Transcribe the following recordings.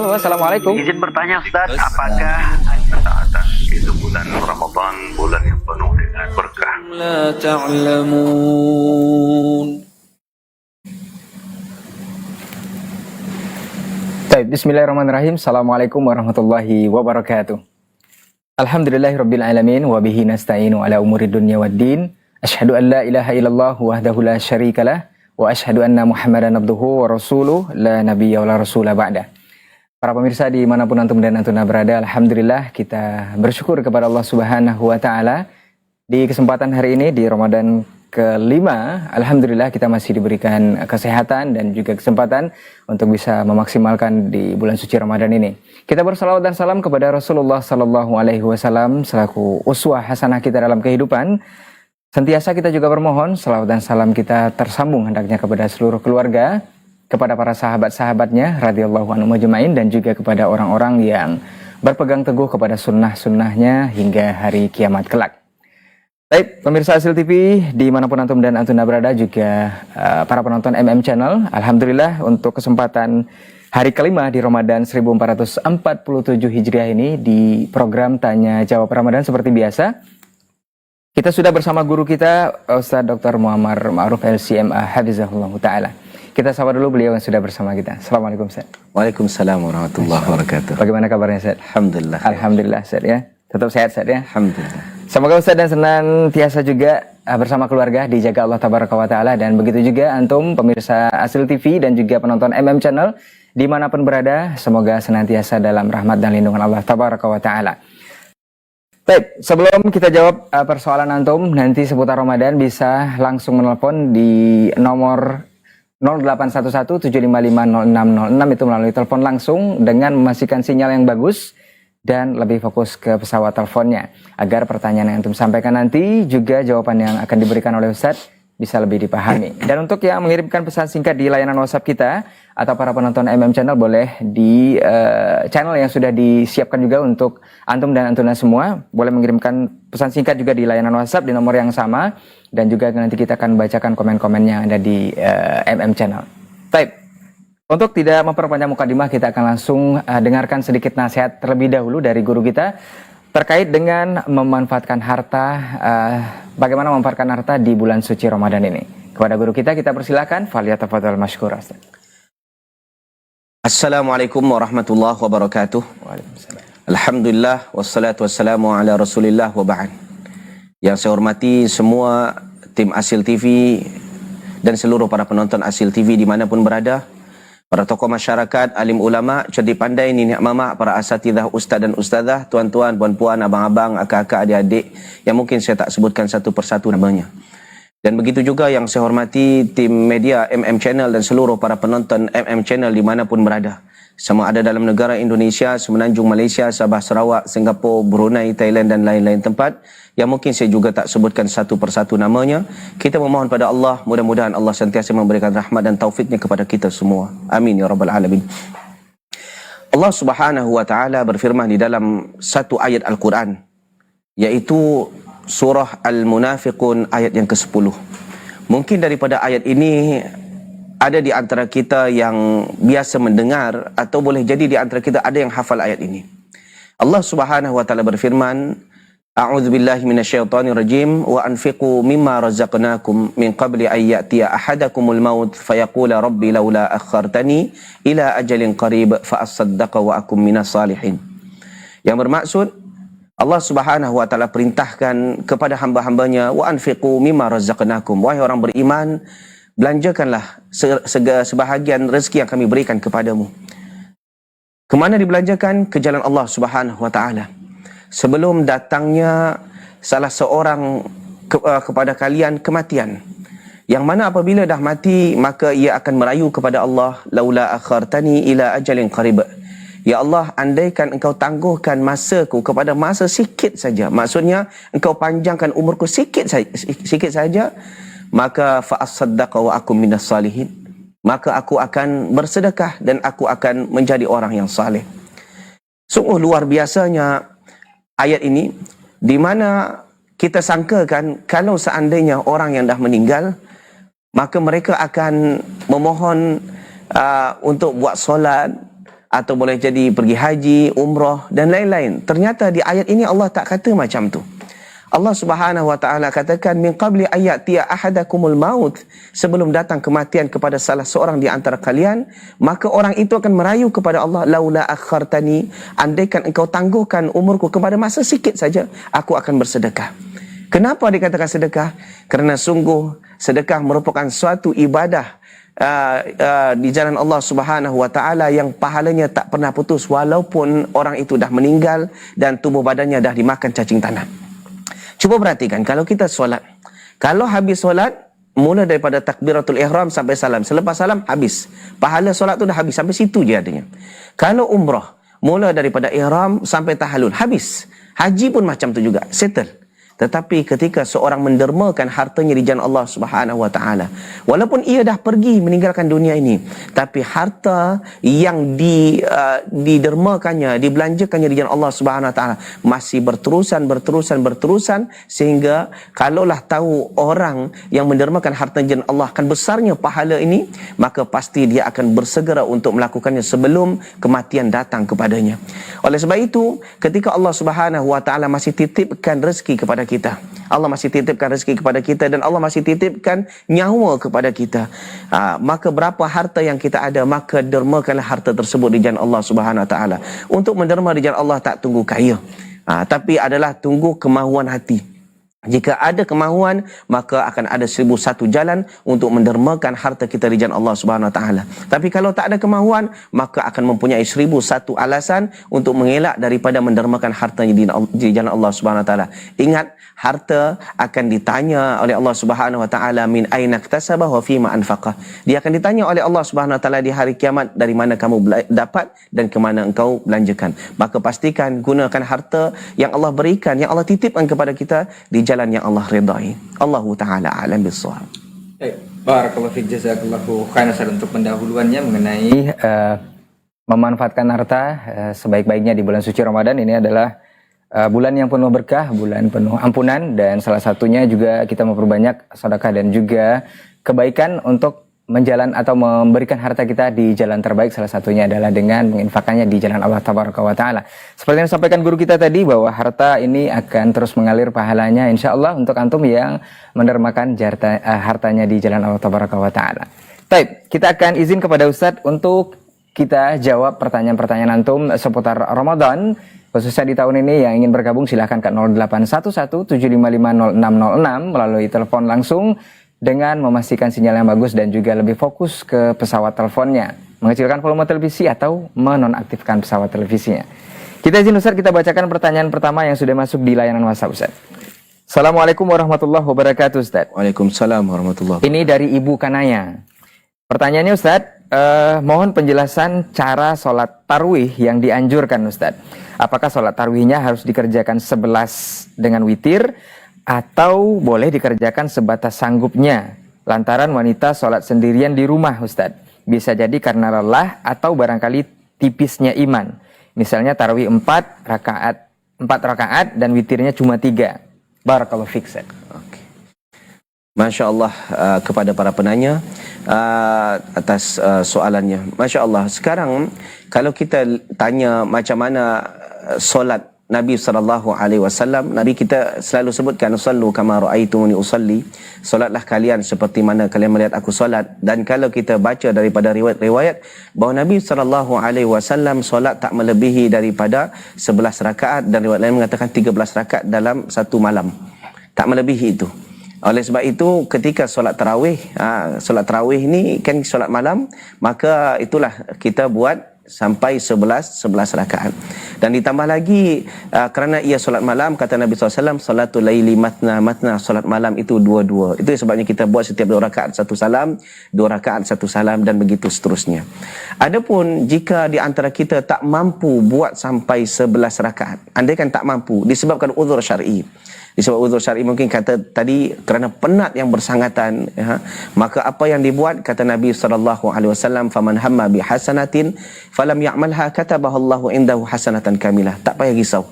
Halo, Assalamualaikum. Izin bertanya Ustaz, apakah atas itu bulan Ramadan, bulan yang penuh dengan berkah? لا تعلمون. Baik, bismillahirrahmanirrahim. Assalamualaikum warahmatullahi wabarakatuh. Alhamdulillahirabbil alamin wa bihi nasta'inu ala umuri dunya waddin. Asyhadu an la ilaha illallah wahdahu la syarikalah wa asyhadu anna Muhammadan abduhu wa rasuluh la nabiyya wa la rasula ba'da. Para pemirsa dimanapun antum dan antuna berada, alhamdulillah kita bersyukur kepada Allah Subhanahu wa taala di kesempatan hari ini di Ramadan kelima. Alhamdulillah kita masih diberikan kesehatan dan juga kesempatan untuk bisa memaksimalkan di bulan suci Ramadan ini. Kita bersalawat dan salam kepada Rasulullah sallallahu alaihi wasallam selaku uswah hasanah kita dalam kehidupan. Sentiasa kita juga bermohon salawat dan salam kita tersambung hendaknya kepada seluruh keluarga, kepada para sahabat-sahabatnya radhiyallahu anhum ajmain, dan juga kepada orang-orang yang berpegang teguh kepada sunnah-sunnahnya hingga hari kiamat kelak. Baik, pemirsa Asil TV dimanapun antum dan antuna berada, juga para penonton MM Channel, alhamdulillah untuk kesempatan hari kelima di Ramadan 1447 Hijriah ini di program Tanya Jawab Ramadan seperti biasa. Kita sudah bersama guru kita Ustaz Dr. Muammar Ma'ruf LCMA Hafizahullah Ta'ala. Kita sapa dulu beliau yang sudah bersama kita. Assalamualaikum Ustaz. Waalaikumsalam warahmatullahi wabarakatuh. Bagaimana kabarnya Ustaz? Alhamdulillah. Alhamdulillah Ustaz ya. Tetap sehat Ustaz ya. Alhamdulillah. Semoga Ustaz dan senantiasa juga bersama keluarga dijaga Allah Tabaraka wa Ta'ala, dan begitu juga antum pemirsa Asil TV dan juga penonton MM Channel dimanapun berada, semoga senantiasa dalam rahmat dan lindungan Allah Tabaraka wa Ta'ala. Baik, sebelum kita jawab persoalan antum nanti seputar Ramadan, bisa langsung menelpon di nomor 0811-755-0606, itu melalui telepon langsung dengan memastikan sinyal yang bagus dan lebih fokus ke pesawat teleponnya, agar pertanyaan yang antum sampaikan nanti juga jawaban yang akan diberikan oleh Ustadz bisa lebih dipahami. Dan untuk yang mengirimkan pesan singkat di layanan WhatsApp kita atau para penonton MM Channel, boleh di channel yang sudah disiapkan juga untuk antum dan antuna semua, boleh mengirimkan pesan singkat juga di layanan WhatsApp di nomor yang sama, dan juga nanti kita akan bacakan komen-komen yang ada di MM Channel. Baik, untuk tidak memperpanjang mukadimah, kita akan langsung dengarkan sedikit nasihat terlebih dahulu dari guru kita terkait dengan memanfaatkan harta, bagaimana memanfaatkan harta di bulan suci Ramadan ini. Kepada guru kita persilakan, falyatafadhal mashkura. Assalamualaikum warahmatullahi wabarakatuh. Waalaikumsalam. Alhamdulillah wassalatu wassalamu ala Rasulillah wa ba'd. Yang saya hormati semua tim Asil TV dan seluruh para penonton Asil TV dimanapun berada, para tokoh masyarakat, alim ulama, cerdik pandai, nenek mama, para asatidzah, ustaz dan ustazah, tuan-tuan, puan-puan, abang-abang, akak-akak, adik-adik yang mungkin saya tak sebutkan satu persatu namanya. Dan begitu juga yang saya hormati tim media MM Channel dan seluruh para penonton MM Channel dimanapun berada. Sama ada dalam negara Indonesia, Semenanjung Malaysia, Sabah, Sarawak, Singapura, Brunei, Thailand dan lain-lain tempat yang mungkin saya juga tak sebutkan satu persatu namanya. Kita memohon pada Allah, mudah-mudahan Allah sentiasa memberikan rahmat dan taufiknya kepada kita semua. Amin ya rabbal alamin. Allah Subhanahu wa taala berfirman di dalam satu ayat Al-Quran, yaitu surah Al-Munafiqun ayat yang ke-10. Mungkin daripada ayat ini ada di antara kita yang biasa mendengar, atau boleh jadi di antara kita ada yang hafal ayat ini. Allah Subhanahu wa taala berfirman, A'udzubillahi minasyaitonir rajim, wa anfiqu mimma razaqnakum min qabli an ya'tiya ahadakumul maut fayaqula rabbi laula akhartani ila ajalin qarib fa asaddaqa wa akum minas salihin. Yang bermaksud, Allah Subhanahu wa taala perintahkan kepada hamba-hambanya, wa anfiqu mimma razaqnakum, wahai orang beriman, belanjakanlah sebahagian rezeki yang kami berikan kepadamu. Kemana dibelanjakan? Ke jalan Allah Subhanahu wa taala. Sebelum datangnya salah seorang kepada kalian kematian, yang mana apabila dah mati maka ia akan merayu kepada Allah, laula akhartani ila ajalin qarib. Ya Allah, andaikan engkau tangguhkan masaku kepada masa sikit saja, maksudnya engkau panjangkan umurku sikit saja, maka fa asaddaqa wa akum minas salihin, maka aku akan bersedekah dan aku akan menjadi orang yang saleh. Sungguh luar biasanya ayat ini, di mana kita sangkakan kalau seandainya orang yang dah meninggal, maka mereka akan memohon untuk buat solat, atau boleh jadi pergi haji, umrah dan lain-lain. Ternyata di ayat ini Allah tak kata macam tu. Allah Subhanahu wa taala katakan min qabli ayatiya ahadakumul maut, sebelum datang kematian kepada salah seorang di antara kalian, maka orang itu akan merayu kepada Allah, laula akhartani, andaikan engkau tangguhkan umurku kepada masa sikit saja, aku akan bersedekah. Kenapa dikatakan sedekah? Kerana sungguh sedekah merupakan suatu ibadah di jalan Allah Subhanahu wa taala yang pahalanya tak pernah putus walaupun orang itu dah meninggal dan tubuh badannya dah dimakan cacing tanah. Cuba perhatikan, kalau kita solat, kalau habis solat, mula daripada takbiratul ihram sampai salam, selepas salam habis, pahala solat tu dah habis, sampai situ je adanya. Kalau umrah, mula daripada ihram sampai tahallul, habis. Haji pun macam tu juga, settle. Tetapi ketika seorang mendermakan hartanya di jalan Allah Subhanahu wa taala, walaupun ia dah pergi meninggalkan dunia ini, tapi harta yang didermakannya, dibelanjakannya di jalan Allah Subhanahu wa taala masih berterusan sehingga kalaulah tahu orang yang mendermakan harta di jalan Allah akan besarnya pahala ini, maka pasti dia akan bersegera untuk melakukannya sebelum kematian datang kepadanya. Oleh sebab itu, ketika Allah Subhanahu wa taala masih titipkan rezeki kepada kita, Allah masih titipkan rezeki kepada kita, dan Allah masih titipkan nyawa kepada kita, maka berapa harta yang kita ada, maka dermakanlah harta tersebut di jalan Allah Subhanahu wa taala. Untuk menderma di jalan Allah tak tunggu kaya, tapi adalah tunggu kemahuan hati. Jika ada kemahuan, maka akan ada 1001 jalan untuk mendermakan harta kita di jalan Allah Subhanahu wa taala. Tapi kalau tak ada kemahuan, maka akan mempunyai 1001 alasan untuk mengelak daripada mendermakan hartanya di jalan Allah Subhanahu wa taala. Ingat, harta akan ditanya oleh Allah Subhanahu wa taala, min aina iktasaba wa fima anfaqa. Dia akan ditanya oleh Allah Subhanahu wa taala di hari kiamat, dari mana kamu dapat dan ke mana engkau belanjakan. Maka pastikan gunakan harta yang Allah berikan, yang Allah titipkan kepada kita di jalan yang Allah redai. Allahu taala alam bis-shawab. Barakallahu fiik, jazakallahu khairan untuk pendahuluannya mengenai memanfaatkan harta sebaik-baiknya di bulan suci Ramadan. Ini adalah bulan yang penuh berkah, bulan penuh ampunan, dan salah satunya juga kita memperbanyak sedekah dan juga kebaikan untuk menjalan atau memberikan harta kita di jalan terbaik. Salah satunya adalah dengan menginfakkannya di jalan Allah Tabaraka wa Ta'ala. Seperti yang disampaikan guru kita tadi, bahwa harta ini akan terus mengalir pahalanya insya Allah untuk antum yang mendermakan hartanya di jalan Allah Tabaraka wa Ta'ala. Baik, kita akan izin kepada Ustadz untuk kita jawab pertanyaan-pertanyaan antum seputar Ramadan, khususnya di tahun ini. Yang ingin bergabung silahkan ke 0811 755 0606 melalui telepon langsung, dengan memastikan sinyal yang bagus dan juga lebih fokus ke pesawat teleponnya, mengecilkan volume televisi atau menonaktifkan pesawat televisinya. Kita izin Ustaz, kita bacakan pertanyaan pertama yang sudah masuk di layanan WhatsApp Ustaz. Assalamualaikum warahmatullahi wabarakatuh Ustaz. Waalaikumsalam warahmatullahi wabarakatuh. Ini dari Ibu Kanaya. Pertanyaannya Ustaz, mohon penjelasan cara sholat tarwih yang dianjurkan Ustaz. Apakah sholat tarwihnya harus dikerjakan 11 dengan witir, atau boleh dikerjakan sebatas sanggupnya, lantaran wanita sholat sendirian di rumah Ustadz? Bisa jadi karena lelah atau barangkali tipisnya iman. Misalnya tarawih 4 rakaat dan witirnya cuma 3. Barakallahu fiik. Okay. Masya Allah kepada para penanya atas soalannya. Masya Allah. Sekarang kalau kita tanya macam mana solat Nabi SAW, Nabi kita selalu sebutkan, sallu kama ra'aitumuni usalli, solatlah kalian seperti mana kalian melihat aku solat. Dan kalau kita baca daripada riwayat-riwayat, bahawa Nabi SAW solat tak melebihi daripada 11 rakaat, dan riwayat lain mengatakan 13 rakaat dalam satu malam, tak melebihi itu. Oleh sebab itu, ketika solat tarawih ni kan solat malam, maka itulah kita buat sampai 11 rakaat. Dan ditambah lagi kerana ia solat malam, kata Nabi SAW, salatul laili matna, solat malam itu 2-2. Itu sebabnya kita buat setiap 2 rakaat 1 salam, 2 rakaat 1 salam, dan begitu seterusnya. Adapun jika di antara kita tak mampu buat sampai 11 rakaat, andaikan tak mampu disebabkan uzur syar'i, disebab uzur syar'i mungkin kata tadi kerana penat yang bersangatan, maka apa yang dibuat, kata Nabi SAW, faman hamma bi hasanatin falam ya'malha katabahallahu indahu hasanatan kamilah. Tak payah risau.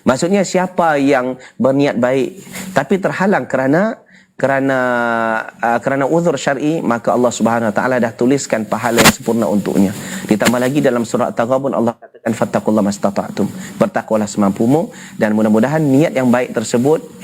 Maksudnya siapa yang berniat baik tapi terhalang kerana kerana uzur syar'i, maka Allah Subhanahu wa taala dah tuliskan pahala yang sempurna untuknya. Ditambah lagi dalam surah At-Taghabun Allah katakan fattaqullaha mastata'tum. Bertakwalah semampumu, dan mudah-mudahan niat yang baik tersebut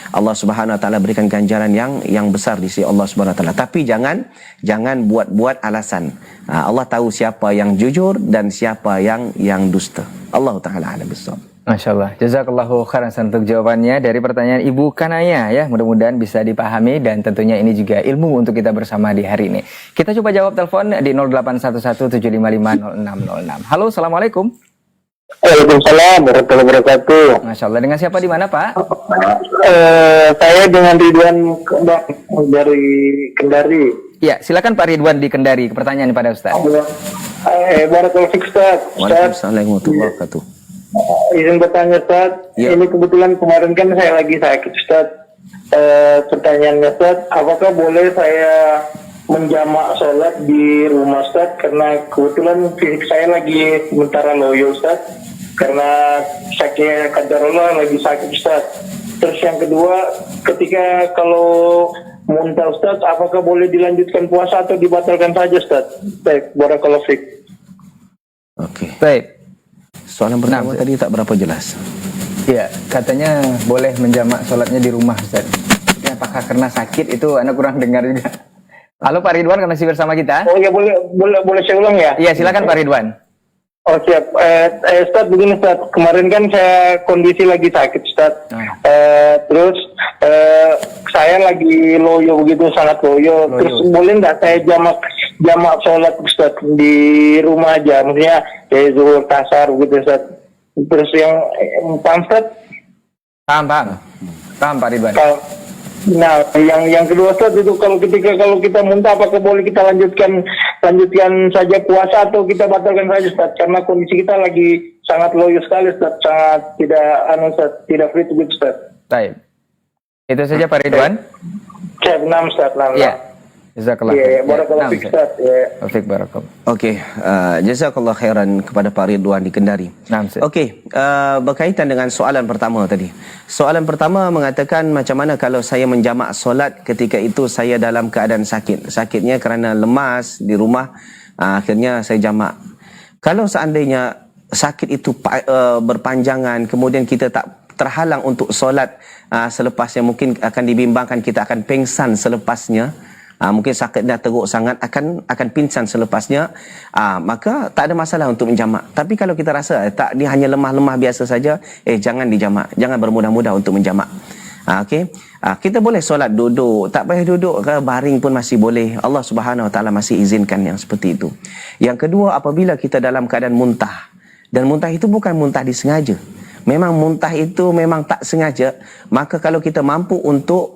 Allah Subhanahu wa taala berikan ganjaran yang besar di sisi Allah Subhanahu wa taala. Tapi jangan buat-buat alasan. Allah tahu siapa yang jujur dan siapa yang dusta. Allah taala alam bissawab. Masya Allah, jazakallahu khairan untuk jawabannya dari pertanyaan Ibu Kanaya ya. Mudah-mudahan bisa dipahami dan tentunya ini juga ilmu untuk kita bersama di hari ini. Kita coba jawab telepon di 0811755606. Halo, assalamualaikum. Waalaikumsalam warahmatullahi wabarakatuh. Masya Allah, dengan siapa di mana Pak? Saya dengan Ridwan dari Kendari. Ya, silakan Pak Ridwan di Kendari. Pertanyaan pada Ustaz. Barakallahu fiik Ustaz. Waalaikumsalam warahmatullahi wabarakatuh. Izin bertanya Ustaz. Ya. Ini kebetulan kemarin kan saya lagi sakit Ustaz. Pertanyaannya Ustaz, apakah boleh saya menjamak sholat di rumah Ustaz? Karena kebetulan fisik saya lagi sementara loyo Ustaz. Karena sakit qadarullah lagi sakit Ustaz. Terus yang kedua, ketika kalau muntah Ustaz, apakah boleh dilanjutkan puasa atau dibatalkan saja Ustaz? Baik, barakallahu fiik. Okey. Baik. Soalan pertama tadi tak berapa jelas. Ya, katanya boleh menjamak sholatnya di rumah Ustaz. Ini apakah karena sakit itu Anda kurang dengar juga. Halo Pak Ridwan, masih bersama kita? Oh ya, boleh saya ulang ya? Iya, silakan Pak Ridwan. Oh siap. Ustaz, begini Ustaz, kemarin kan saya kondisi lagi sakit Ustaz. Terus saya lagi loyo begitu, sangat loyo. Terus boleh nggak saya jamak sholat Ustaz di rumah aja, maksudnya zuhur kasar begitu Ustaz. Terus yang paham Ustaz? Paham Pak Ridwan. Nah, yang kedua Ustaz itu kalau kita muntah, apakah boleh kita lanjutkan saja puasa atau kita batalkan saja Ustaz? Karena kondisi kita lagi sangat loyo sekali Ustaz, sangat tidak fit begitu Ustaz. Baik. Itu saja Pak Ridwan. Saya benar Ustaz. Iya. Jazakallah. Iya, barakallahu fiik Ustaz. Wafik barakallah. Okey, jazakallah khairan kepada Pak Ridwan di Kendari. Okey, berkaitan dengan soalan pertama tadi. Soalan pertama mengatakan macam mana kalau saya menjamak solat ketika itu saya dalam keadaan sakit. Sakitnya kerana lemas di rumah, akhirnya saya jamak. Kalau seandainya sakit itu berpanjangan, kemudian kita tak terhalang untuk solat selepasnya, mungkin akan dibimbangkan kita akan pengsan selepasnya. Mungkin sakit dah teruk sangat, akan pingsan selepasnya, maka tak ada masalah untuk menjamak. Tapi kalau kita rasa tak, dia hanya lemah-lemah biasa saja, jangan dijamak, jangan bermudah-mudah untuk menjamak. Okey, kita boleh solat duduk, tak payah duduk ke baring pun masih boleh. Allah Subhanahu wa taala masih izinkan yang seperti itu. Yang kedua, apabila kita dalam keadaan muntah, dan muntah itu bukan muntah disengaja, memang muntah itu memang tak sengaja, maka kalau kita mampu untuk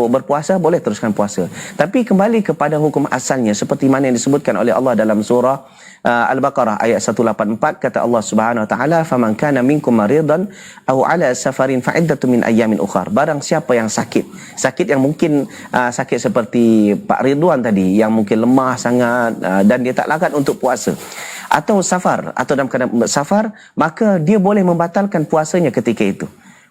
berpuasa, boleh teruskan puasa. Tapi kembali kepada hukum asalnya seperti mana yang disebutkan oleh Allah dalam surah Al-Baqarah ayat 184, kata Allah Subhanahu wa taala, "Faman kana minkum maridan aw ala safarin fa iddatun min ayyamin ukhar." Barang siapa yang sakit yang mungkin sakit seperti Pak Ridwan tadi, yang mungkin lemah sangat dan dia tak larat untuk puasa, atau safar, atau dalam keadaan safar, maka dia boleh membatalkan puasanya ketika itu.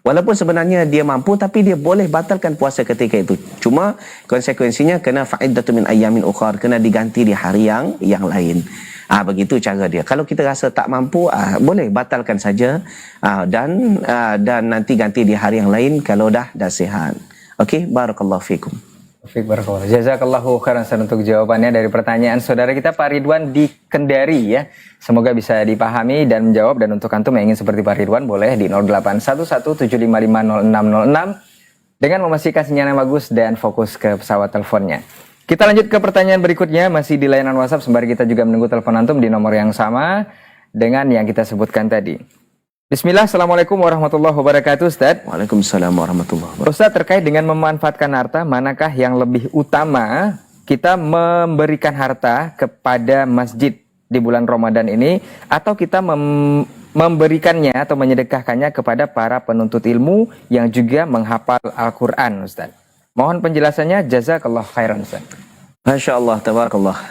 Walaupun sebenarnya dia mampu, tapi dia boleh batalkan puasa ketika itu. Cuma konsekuensinya kena fa'iddatun min ayyamin ukhar, kena diganti di hari yang lain. Begitu cara dia. Kalau kita rasa tak mampu, boleh batalkan saja, dan nanti ganti di hari yang lain kalau dah sihat. Okey, barakallahu fikum. Wafik barakallah. Jazakallahu khairan untuk jawabannya dari pertanyaan saudara kita Pak Ridwan di Kendari ya. Semoga bisa dipahami dan menjawab, dan untuk antum yang ingin seperti Pak Ridwan boleh di 0811755606 dengan memastikan sinyal yang bagus dan fokus ke pesawat teleponnya. Kita lanjut ke pertanyaan berikutnya, masih di layanan WhatsApp sembari kita juga menunggu telepon antum di nomor yang sama dengan yang kita sebutkan tadi. Bismillah, Assalamualaikum warahmatullahi wabarakatuh Ustaz. Waalaikumsalam warahmatullahi wabarakatuh. Ustaz, terkait dengan memanfaatkan harta, manakah yang lebih utama kita memberikan harta kepada masjid di bulan Ramadan ini, atau kita memberikannya atau menyedekahkannya kepada para penuntut ilmu yang juga menghafal Al-Quran Ustaz? Mohon penjelasannya, jazakallah khairan Ustaz. Masya Allah, tabarakallah.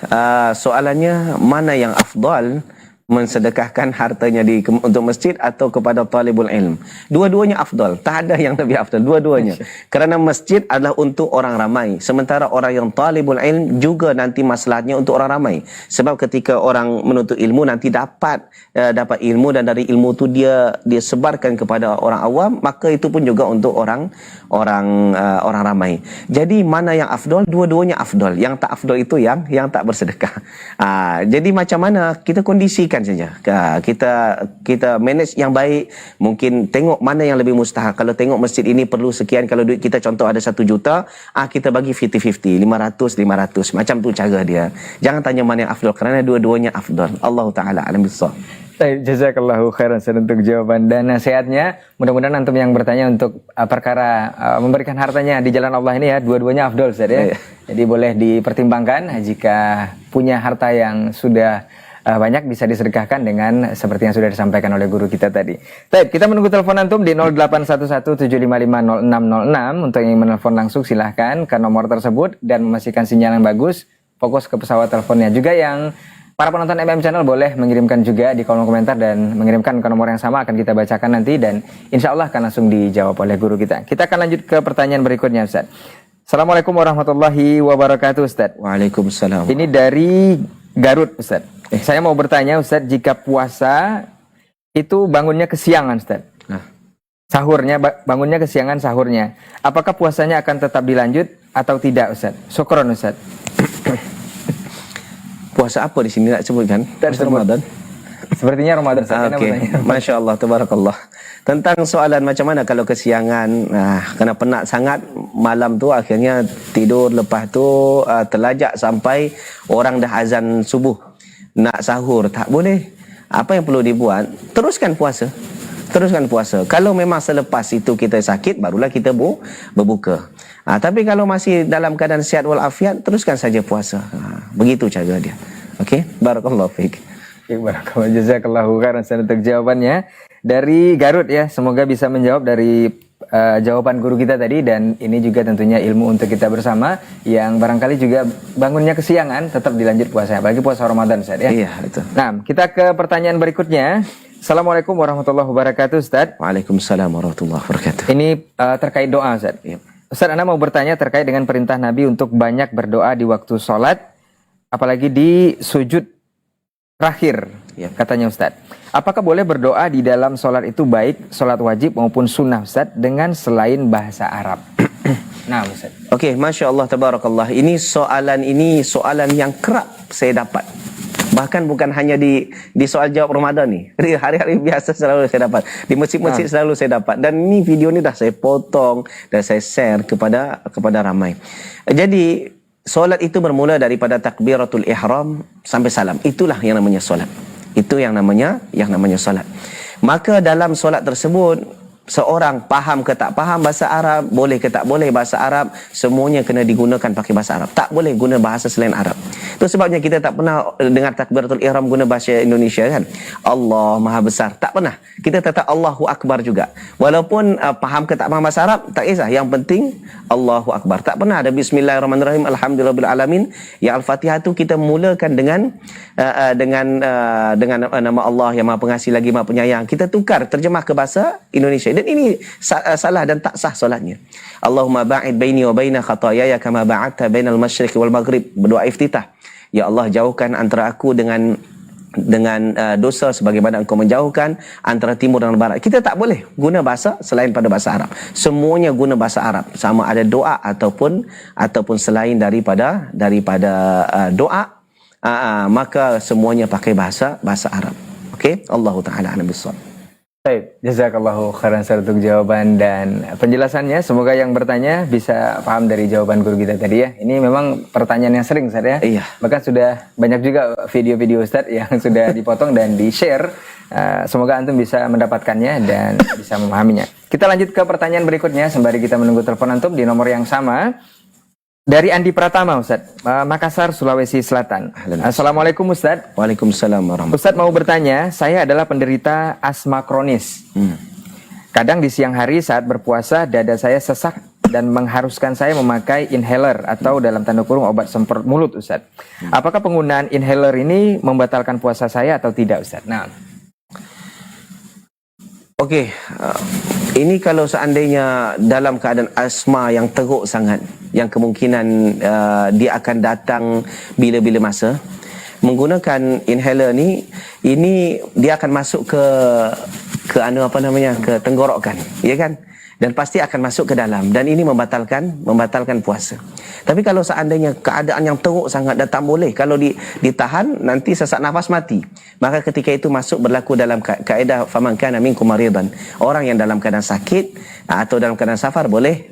Soalannya mana yang afdal, mensedekahkan hartanya untuk masjid atau kepada talibul ilm. Dua-duanya afdal. Tak ada yang lebih afdal. Dua-duanya. Kerana masjid adalah untuk orang ramai. Sementara orang yang talibul ilm juga nanti masalahnya untuk orang ramai. Sebab ketika orang menuntut ilmu nanti dapat ilmu, dan dari ilmu tu dia sebarkan kepada orang awam, maka itu pun juga untuk orang ramai. Jadi mana yang afdal? Dua-duanya afdal. Yang tak afdal itu yang tak bersedekah. Jadi macam mana kita kondisikan saja. Kita manage yang baik. Mungkin tengok mana yang lebih mustahak. Kalau tengok masjid ini perlu sekian, kalau duit kita contoh ada 1 juta, kita bagi 50-50, 500. Macam tu cara dia. Jangan tanya mana yang afdal, kerana dua-duanya afdal. Allah Ta'ala alam bissawab. Jazakallahu khairan untuk jawaban dan nasihatnya. Mudah-mudahan antum yang bertanya untuk perkara memberikan hartanya di jalan Allah ini ya, dua-duanya afdal Ustaz ya. Jadi boleh dipertimbangkan jika punya harta yang sudah banyak, bisa disedekahkan dengan seperti yang sudah disampaikan oleh guru kita tadi. Baik, kita menunggu telepon antum di 0811755606. Untuk yang menelpon langsung silahkan ke nomor tersebut dan memastikan sinyal yang bagus. Fokus ke pesawat teleponnya. Juga yang para penonton MM Channel boleh mengirimkan juga di kolom komentar dan mengirimkan ke nomor yang sama, akan kita bacakan nanti dan insya Allah akan langsung dijawab oleh guru kita. Kita akan lanjut ke pertanyaan berikutnya Ustaz. Assalamualaikum warahmatullahi wabarakatuh Ustaz. Waalaikumsalam. Ini dari Garut Ustaz. Saya mau bertanya Ustaz, jika puasa itu bangunnya kesiangan Ustaz. Sahurnya, bangunnya kesiangan sahurnya. Apakah puasanya akan tetap dilanjut atau tidak Ustaz? Syukron Ustaz. Puasa apa di sini nak sebutkan? Puasa Ramadan. Sepertinya Ramadan Ustaz. Okey. Masya Allah, tabarakallah. Tentang soalan macam mana kalau kesiangan, kena penat sangat malam tu, akhirnya tidur, lepas tu terlajak sampai orang dah azan subuh. Nak sahur, tak boleh. Apa yang perlu dibuat? Teruskan puasa. Teruskan puasa. Kalau memang selepas itu kita sakit, barulah kita berbuka. Tapi kalau masih dalam keadaan sihat walafiat, teruskan saja puasa. Begitu cara dia. Okey? Barakallahu fiik. Barakallahu, jazakallahu khairan untuk jawabannya dari Garut ya. Semoga bisa menjawab dari jawaban guru kita tadi, dan ini juga tentunya ilmu untuk kita bersama yang barangkali juga bangunnya kesiangan, tetap dilanjut puasa, apalagi puasa Ramadan Ustaz ya. Iya, betul. Nah, kita ke pertanyaan berikutnya. Assalamualaikum warahmatullahi wabarakatuh Ustaz. Waalaikumsalam warahmatullahi wabarakatuh. Ini terkait doa Ustaz. Iya. Ustaz, Anda mau bertanya terkait dengan perintah Nabi untuk banyak berdoa di waktu sholat, apalagi di sujud terakhir, katanya Ustaz. Apakah boleh berdoa di dalam sholat itu, baik sholat wajib maupun sunnah Ustaz, dengan selain bahasa Arab? Nah Ustaz. Okey, Masya Allah, tabarakallah. Ini soalan yang kerap saya dapat. Bahkan bukan hanya di soal jawab Ramadan ni. Hari-hari biasa selalu saya dapat. Di masjid-masjid selalu saya dapat. Dan ini video ni dah saya potong dan saya share kepada ramai. Jadi solat itu bermula daripada takbiratul ihram sampai salam. Itulah yang namanya solat. Itu yang namanya solat. Maka dalam solat tersebut, seorang faham ke tak faham bahasa Arab, boleh ke tak boleh bahasa Arab, semuanya kena digunakan pakai bahasa Arab. Tak boleh guna bahasa selain Arab. Itu sebabnya kita tak pernah dengar takbiratul ihram guna bahasa Indonesia kan. Allah Maha Besar. Tak pernah. Kita tetap Allahu Akbar juga. Walaupun faham ke tak faham bahasa Arab, tak kisah. Yang penting Allahu Akbar. Tak pernah ada Bismillahirrahmanirrahim, Alhamdulillahirabbil alamin. Ya Al-Fatihah tu kita mulakan dengan nama Allah yang Maha Pengasih lagi Maha Penyayang. Kita tukar terjemah ke bahasa Indonesia. Dan ini salah dan tak sah solatnya. Allahumma ba'id baini wa baina khataayaya kama ba'adta bainal masyriqi wal maghrib. Berdoa iftitah. Ya Allah, jauhkan antara aku dengan dosa sebagaimana engkau menjauhkan antara timur dan barat. Kita tak boleh guna bahasa selain pada bahasa Arab. Semuanya guna bahasa Arab. Sama ada doa ataupun selain daripada doa, maka semuanya pakai bahasa Arab. Okey? Allahu taala a'lam bissawab. Baik, jazakallahu khairan untuk jawaban dan penjelasannya. Semoga yang bertanya bisa paham dari jawaban guru kita tadi ya. Ini memang pertanyaan yang sering Ustaz ya. Iya. Bahkan sudah banyak juga video-video Ustaz yang sudah dipotong dan di-share. Semoga antum bisa mendapatkannya dan bisa memahaminya. Kita lanjut ke pertanyaan berikutnya sembari kita menunggu telepon antum di nomor yang sama. Dari Andi Pratama Ustaz, Makassar, Sulawesi Selatan. Assalamualaikum Ustaz. Waalaikumsalam warahmatullahi. Ustaz mau bertanya, saya adalah penderita asma kronis. Kadang di siang hari saat berpuasa dada saya sesak dan mengharuskan saya memakai inhaler atau dalam tanda kurung obat semprot mulut, Ustaz. Apakah penggunaan inhaler ini membatalkan puasa saya atau tidak, Ustaz? Nah. Okey, ini kalau seandainya dalam keadaan asma yang teruk sangat, yang kemungkinan dia akan datang bila-bila masa, menggunakan inhaler ni, ini dia akan masuk ke ke tenggorokan, ya kan? Dan pasti akan masuk ke dalam, dan ini membatalkan puasa. Tapi kalau seandainya keadaan yang teruk sangat dan tak boleh, kalau ditahan nanti sesak nafas mati, maka ketika itu masuk berlaku dalam kaedah faman kana minkum maridan. Orang yang dalam keadaan sakit atau dalam keadaan safar boleh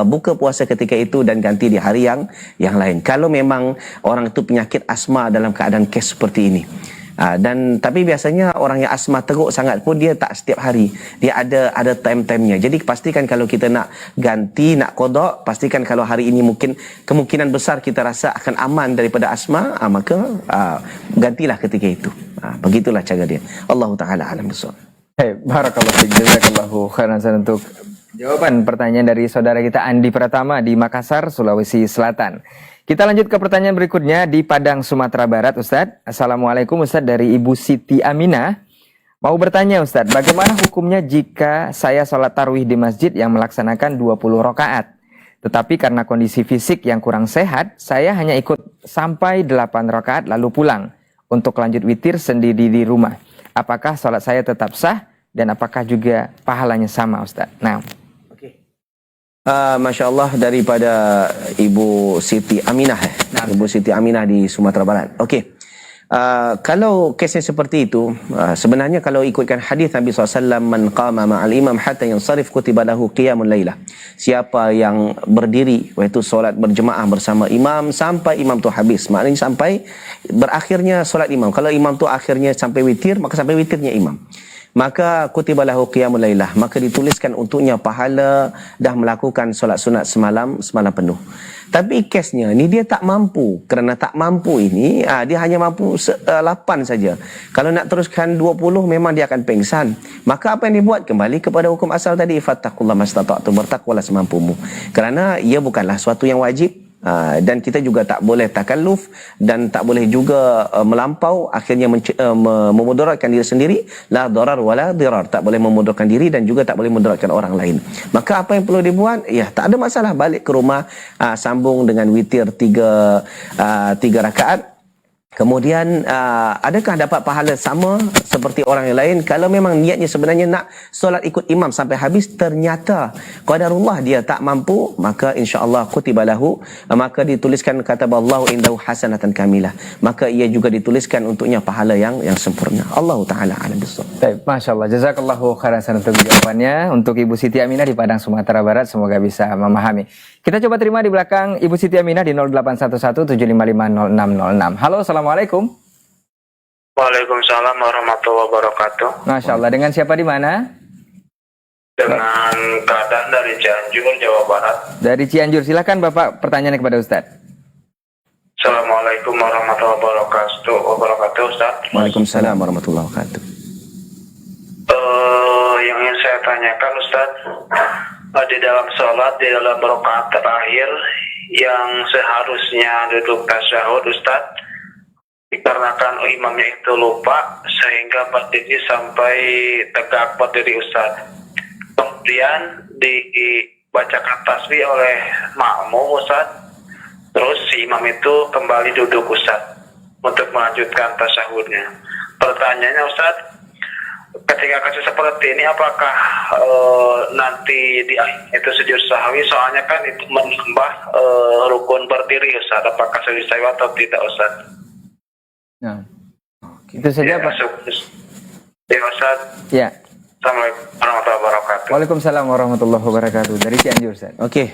buka puasa ketika itu dan ganti di hari yang lain. Kalau memang orang itu penyakit asma dalam keadaan kes seperti ini. Dan tapi biasanya orang yang asma teruk sangat pun dia tak setiap hari, dia ada time-timenya. Jadi pastikan kalau kita nak ganti, nak qada, pastikan kalau hari ini mungkin kemungkinan besar kita rasa akan aman daripada asma, maka gantilah ketika itu. Begitulah cara dia. Allah Taala alam bissawab. Barakallahu fiik, jazakallahu khairan untuk jawaban pertanyaan dari saudara kita Andi Pratama di Makassar, Sulawesi Selatan. Kita lanjut ke pertanyaan berikutnya di Padang, Sumatera Barat, Ustadz. Assalamualaikum, Ustadz, dari Ibu Siti Aminah. Mau bertanya, Ustadz, bagaimana hukumnya jika saya sholat tarawih di masjid yang melaksanakan 20 rakaat? Tetapi karena kondisi fisik yang kurang sehat, saya hanya ikut sampai 8 rakaat lalu pulang untuk lanjut witir sendiri di rumah. Apakah sholat saya tetap sah dan apakah juga pahalanya sama, Ustadz? Nah. Masya Allah, daripada Ibu Siti Aminah, Ibu Siti Aminah di Sumatera Barat. Okey, kalau kesnya seperti itu, sebenarnya kalau ikutkan hadis Nabi SAW, man qama ma'al imam hatta yansarif kutiba lahu qiyamul lailah. Siapa yang berdiri, iaitu solat berjemaah bersama imam sampai imam tu habis, maknanya sampai berakhirnya solat imam. Kalau imam tu akhirnya sampai witir, maka sampai witirnya imam, maka kutiba lahu qiyamul lailah, maka dituliskan untuknya pahala dah melakukan solat sunat semalam penuh. Tapi kesnya ni dia tak mampu. Kerana tak mampu ini, dia hanya mampu 8 saja. Kalau nak teruskan 20 memang dia akan pengsan. Maka apa yang dibuat? Kembali kepada hukum asal tadi, fattaqullaha mastata'tum, bertakwalah semampumu. Kerana ia bukanlah suatu yang wajib. Dan kita juga tak boleh takalluf dan tak boleh juga melampau, akhirnya memudaratkan diri sendiri. La darar wala dirar, tak boleh memudaratkan diri dan juga tak boleh memudaratkan orang lain. Maka apa yang perlu dibuat? Ya, tak ada masalah, balik ke rumah, sambung dengan witir 3 rakaat. Kemudian adakah dapat pahala sama seperti orang yang lain? Kalau memang niatnya sebenarnya nak solat ikut imam sampai habis, ternyata qadarullah dia tak mampu, maka insya-Allah kutiba lahu, maka dituliskan kataballahu indahu hasanatan kamilah, maka ia juga dituliskan untuknya pahala yang sempurna. Allah Taala alam bissawab. Baik, masya-Allah, jazakallahu khairan untuk jawabannya untuk Ibu Siti Aminah di Padang, Sumatera Barat. Semoga bisa memahami. Kita coba terima di belakang Ibu Siti Aminah di 0811755606. Halo, assalamualaikum. Waalaikumsalam warahmatullahi wabarakatuh. Masya Allah, dengan siapa di mana? Dengan keadaan dari Cianjur, Jawa Barat. Dari Cianjur, silakan Bapak pertanyaannya kepada Ustadz. Assalamualaikum warahmatullahi wabarakatuh, Ustaz. Waalaikumsalam warahmatullahi wabarakatuh. Yang ingin saya tanyakan, Ustaz, di dalam sholat, di dalam rakaat terakhir yang seharusnya duduk tasyahud, Ustaz, dikarenakan imamnya itu lupa sehingga berdiri sampai tegak berdiri, Ustaz. Kemudian dibacakan tasbih oleh makmum, Ustaz. Terus si imam itu kembali duduk, Ustaz, untuk melanjutkan tasyahudnya. Pertanyaannya, Ustaz, ketika kasus seperti ini apakah nanti di itu sujud sahwi? Soalnya kan itu menambah rukun berdiri, Ustaz. Apakah sujud sahwi atau tidak, Ustaz? Nah, itu saja, Pak. Ya, Ustaz. Ya. Assalamualaikum warahmatullahi wabarakatuh. Waalaikumsalam warahmatullahi wabarakatuh. Dari Cianjur, Ustaz. Okey,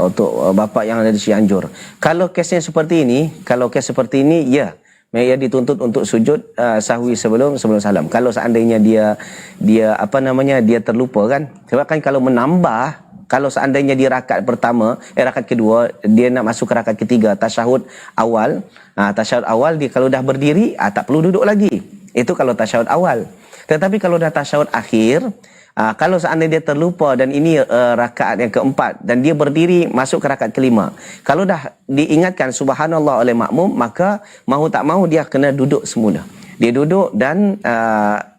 untuk Bapak yang ada di Cianjur, kalau kesnya seperti ini, ya, ia dituntut untuk sujud sahwi sebelum salam. Kalau seandainya dia terlupa kan, sebab kan kalau menambah, kalau seandainya di rakaat pertama, rakaat kedua, dia nak masuk ke rakaat ketiga, tasyahud awal, dia kalau dah berdiri, tak perlu duduk lagi. Itu kalau tasyahud awal. Tetapi kalau dah tasyahud akhir, Kalau seandainya dia terlupa dan ini rakaat yang keempat dan dia berdiri masuk ke rakaat kelima, kalau dah diingatkan subhanallah oleh makmum, maka mahu tak mahu dia kena duduk semula. Dia duduk dan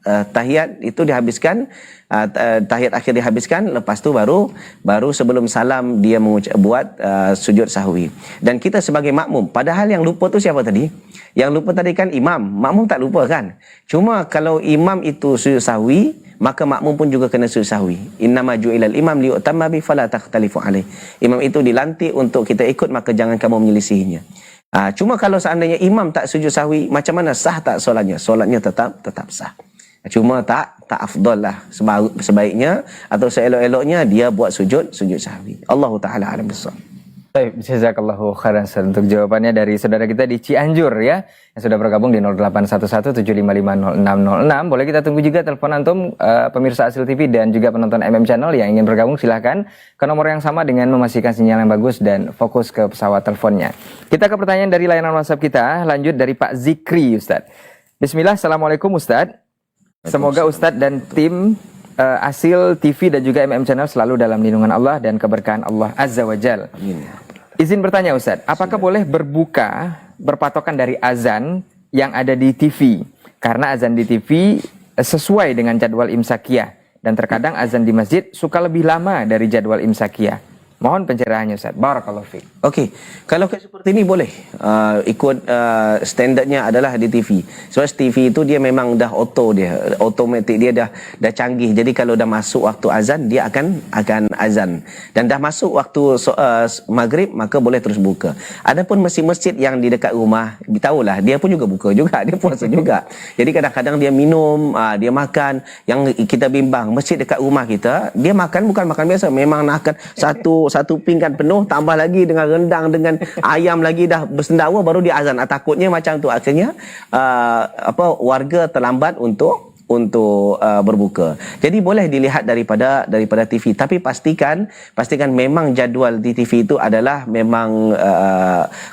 tahiyat itu dihabiskan, tahiyat akhir dihabiskan, lepas tu baru sebelum salam dia buat sujud sahwi. Dan kita sebagai makmum, padahal yang lupa tu siapa tadi? Yang lupa tadi kan imam. Makmum tak lupa kan? Cuma kalau imam itu sujud sahwi, maka makmum pun juga kena sujud sahwi. Innama ju'ilal imam liyu'tamma bi fala takhtalifu alaih. Imam itu dilantik untuk kita ikut, maka jangan kamu menyelisihinya. Cuma kalau seandainya imam tak sujud sahwi, macam mana sah tak solatnya? Solatnya tetap sah. Cuma tak afdal lah. Sebaiknya atau seelok-eloknya dia buat sujud sahwi. Allahu taala alam bissawab. Baik, jazakallahu khairan Ustaz, untuk jawabannya dari saudara kita di Cianjur ya, yang sudah bergabung di 0811755606. Boleh kita tunggu juga telepon antum, pemirsa Asil TV dan juga penonton MM Channel yang ingin bergabung, silahkan ke nomor yang sama dengan memastikan sinyal yang bagus dan fokus ke pesawat teleponnya. Kita ke pertanyaan dari layanan WhatsApp kita, lanjut dari Pak Zikri Ustaz. Bismillah, Assalamualaikum Ustaz. Semoga Ustaz dan tim Asil TV dan juga MM Channel selalu dalam lindungan Allah dan keberkahan Allah Azza wa Jal. Izin bertanya Ustaz, apakah boleh berbuka berpatokan dari azan yang ada di TV? Karena azan di TV sesuai dengan jadwal imsakiyah, dan terkadang azan di masjid suka lebih lama dari jadwal imsakiyah. Mohon pencerahannya Ustaz. Barakallahu fiik. Okey, kalau kayak seperti ini boleh ikut standardnya adalah di TV. Sebab TV itu dia memang dah automatic, dia dah canggih. Jadi kalau dah masuk waktu azan, dia akan azan. Dan dah masuk waktu maghrib, maka boleh terus buka. Adapun masjid-masjid yang di dekat rumah, tahulah dia pun juga buka juga, dia puasa juga. Jadi kadang-kadang dia minum, dia makan. Yang kita bimbang, masjid dekat rumah kita, dia makan bukan makan biasa, memang nak makan satu pinggan penuh, tambah lagi dengan rendang, dengan ayam lagi, dah bersendawa baru dia azan. Takutnya macam tu, akhirnya warga terlambat untuk berbuka. Jadi boleh dilihat daripada TV, tapi pastikan memang jadual di TV itu adalah memang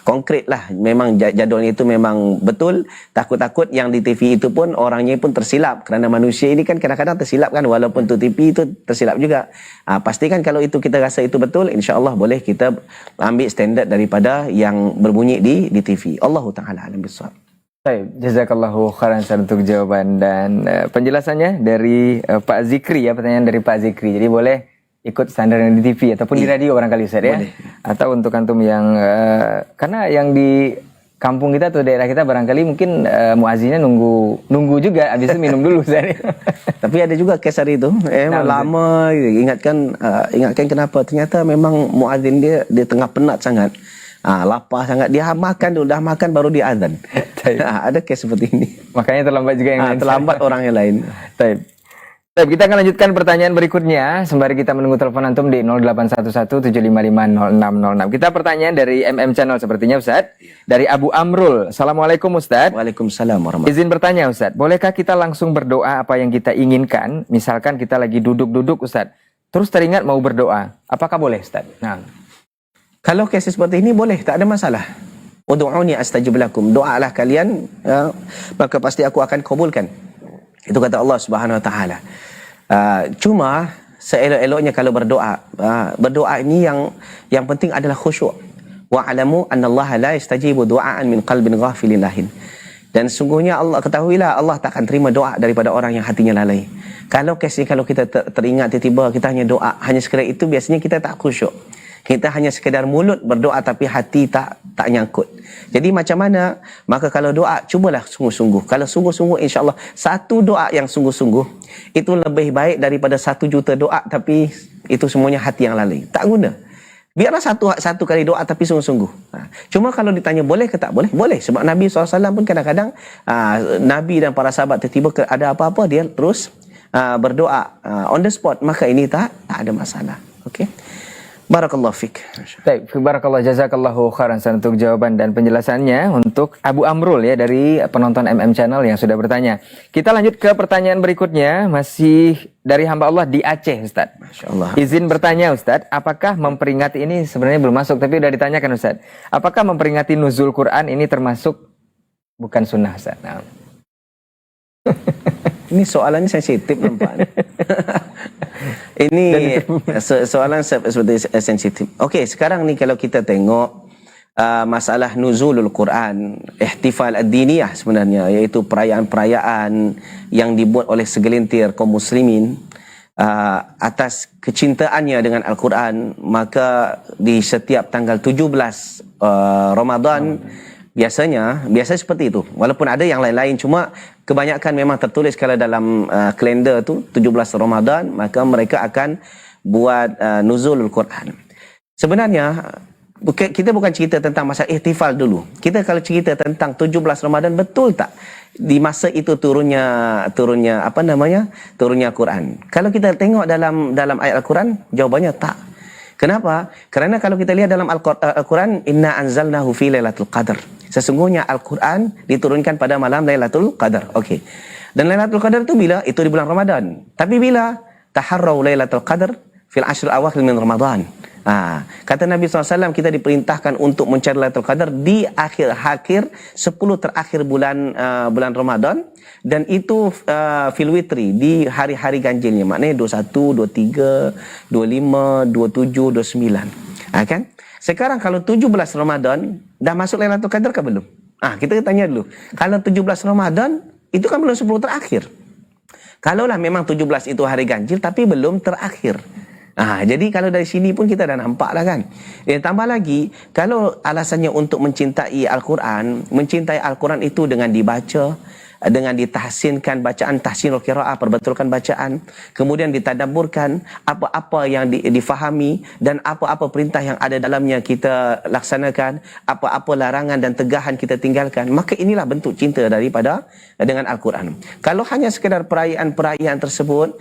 konkret lah, memang jadualnya itu memang betul. Takut-takut yang di TV itu pun orangnya pun tersilap, kerana manusia ini kan kadang-kadang tersilap kan, walaupun tu TV itu tersilap juga. Pastikan kalau itu kita rasa itu betul, insya-Allah boleh kita ambil standard daripada yang berbunyi di TV. Allahu taala alam bissawab. Baik, jazakallahu khairan untuk jawaban dan penjelasannya dari Pak Zikri ya, pertanyaan dari Pak Zikri. Jadi boleh ikut standar yang di TV ataupun di radio barangkali Ustaz ya. Atau untuk antum yang karena yang di kampung kita atau daerah kita barangkali mungkin muazzinnya nunggu juga, habis itu minum dulu Ustaz. Tapi ada juga kes hari itu lama ingatkan kenapa, ternyata memang muazzin dia tengah penat sangat. Lapar sangat, dia makan dulu, dah makan baru dia azan. Ada kes seperti ini. Makanya terlambat juga yang lain. Terlambat orang yang lain. Baik, kita akan lanjutkan pertanyaan berikutnya sembari kita menunggu telepon antum di 0811755606. Kita pertanyaan dari MM Channel sepertinya Ustaz. Dari Abu Amrul. Assalamualaikum Ustaz. Waalaikumsalam warahmatullahi. Izin bertanya Ustaz, bolehkah kita langsung berdoa apa yang kita inginkan? Misalkan kita lagi duduk-duduk Ustaz, terus teringat mau berdoa. Apakah boleh Ustaz? Nah, kalau kes seperti ini boleh, tak ada masalah. Ud'uni astajib lakum. Doalah kalian, maka pasti aku akan kabulkan. Itu kata Allah Subhanahu wa taala. Cuma seelok-eloknya kalau berdoa, berdoa ini yang penting adalah khusyuk. Wa'lamu annallaha la yastajibu du'aan min qalbin ghafilin lahin. Dan sungguhnya Allah, ketahuilah Allah tak akan terima doa daripada orang yang hatinya lalai. Kalau kesnya, kalau kita teringat tiba-tiba kita hanya doa, hanya sekadar itu, biasanya kita tak khusyuk. Kita hanya sekedar mulut berdoa tapi hati tak nyangkut. Jadi macam mana? Maka kalau doa, cubalah sungguh-sungguh. Kalau sungguh-sungguh, insya-Allah satu doa yang sungguh-sungguh itu lebih baik daripada 1 juta doa tapi itu semuanya hati yang lalai. Tak guna. Biarlah satu kali doa tapi sungguh-sungguh. Cuma kalau ditanya boleh ke tak boleh? Boleh. Sebab Nabi SAW pun kadang-kadang Nabi dan para sahabat tiba-tiba ada apa-apa, dia terus berdoa on the spot. Maka ini tak ada masalah. Okey. Barakallahu fik. Baik, barakallah, jazakallahu khairan untuk jawaban dan penjelasannya untuk Abu Amrul ya, dari penonton MM Channel yang sudah bertanya. Kita lanjut ke pertanyaan berikutnya, masih dari hamba Allah di Aceh Ustaz. Masyaallah. Izin bertanya Ustaz, apakah memperingati, ini sebenarnya belum masuk tapi udah ditanyakan Ustaz. Apakah memperingati nuzul Quran ini termasuk bukan sunnah Ustaz? Nah. Ini soalannya sensitif nampak. Ini soalan seperti sensitif. Okey, sekarang ni kalau kita tengok masalah nuzulul Quran, ihtifal ad-diniyah sebenarnya, iaitu perayaan-perayaan yang dibuat oleh segelintir kaum muslimin atas kecintaannya dengan Al-Quran. Maka di setiap tanggal 17 Ramadan biasa seperti itu, walaupun ada yang lain-lain, cuma kebanyakan memang tertulis kalau dalam kalender tu 17 Ramadan, maka mereka akan buat nuzulul Quran. Sebenarnya kita bukan cerita tentang masa ihtifal dulu. Kita kalau cerita tentang 17 Ramadan, betul tak di masa itu turunnya turunnya Quran? Kalau kita tengok dalam ayat Al-Quran, jawabannya tak. Kenapa? Kerana kalau kita lihat dalam Al-Quran, inna anzalnahu fi lailatul qadar. Sesungguhnya Al-Quran diturunkan pada malam Lailatul Qadar. Okey. Dan Lailatul Qadar itu bila? Itu di bulan Ramadan. Tapi bila? Taharrau Lailatul Qadar fil ashr awakhir min Ramadan. Kata Nabi SAW, kita diperintahkan untuk mencari Lailatul Qadar di akhir 10 terakhir bulan Ramadan, dan itu fil witri, di hari-hari ganjilnya, maknanya 21, 23, 25, 27, 29. Kan? Sekarang kalau 17 Ramadan dah masuk Lailatul Qadar ke belum? Kita tanya dulu. Kalau 17 Ramadan itu kan belum 10 terakhir. Kalaulah memang 17 itu hari ganjil tapi belum terakhir. Jadi kalau dari sini pun kita dah nampak lah kan. Tambah lagi, kalau alasannya untuk mencintai Al-Quran itu dengan dibaca, dengan ditahsinkan bacaan, tahsinul qiraah, perbetulkan bacaan, kemudian ditadabburkan, apa-apa yang difahami dan apa-apa perintah yang ada dalamnya kita laksanakan, apa-apa larangan dan tegahan kita tinggalkan, maka inilah bentuk cinta daripada dengan Al-Quran. Kalau hanya sekadar perayaan tersebut,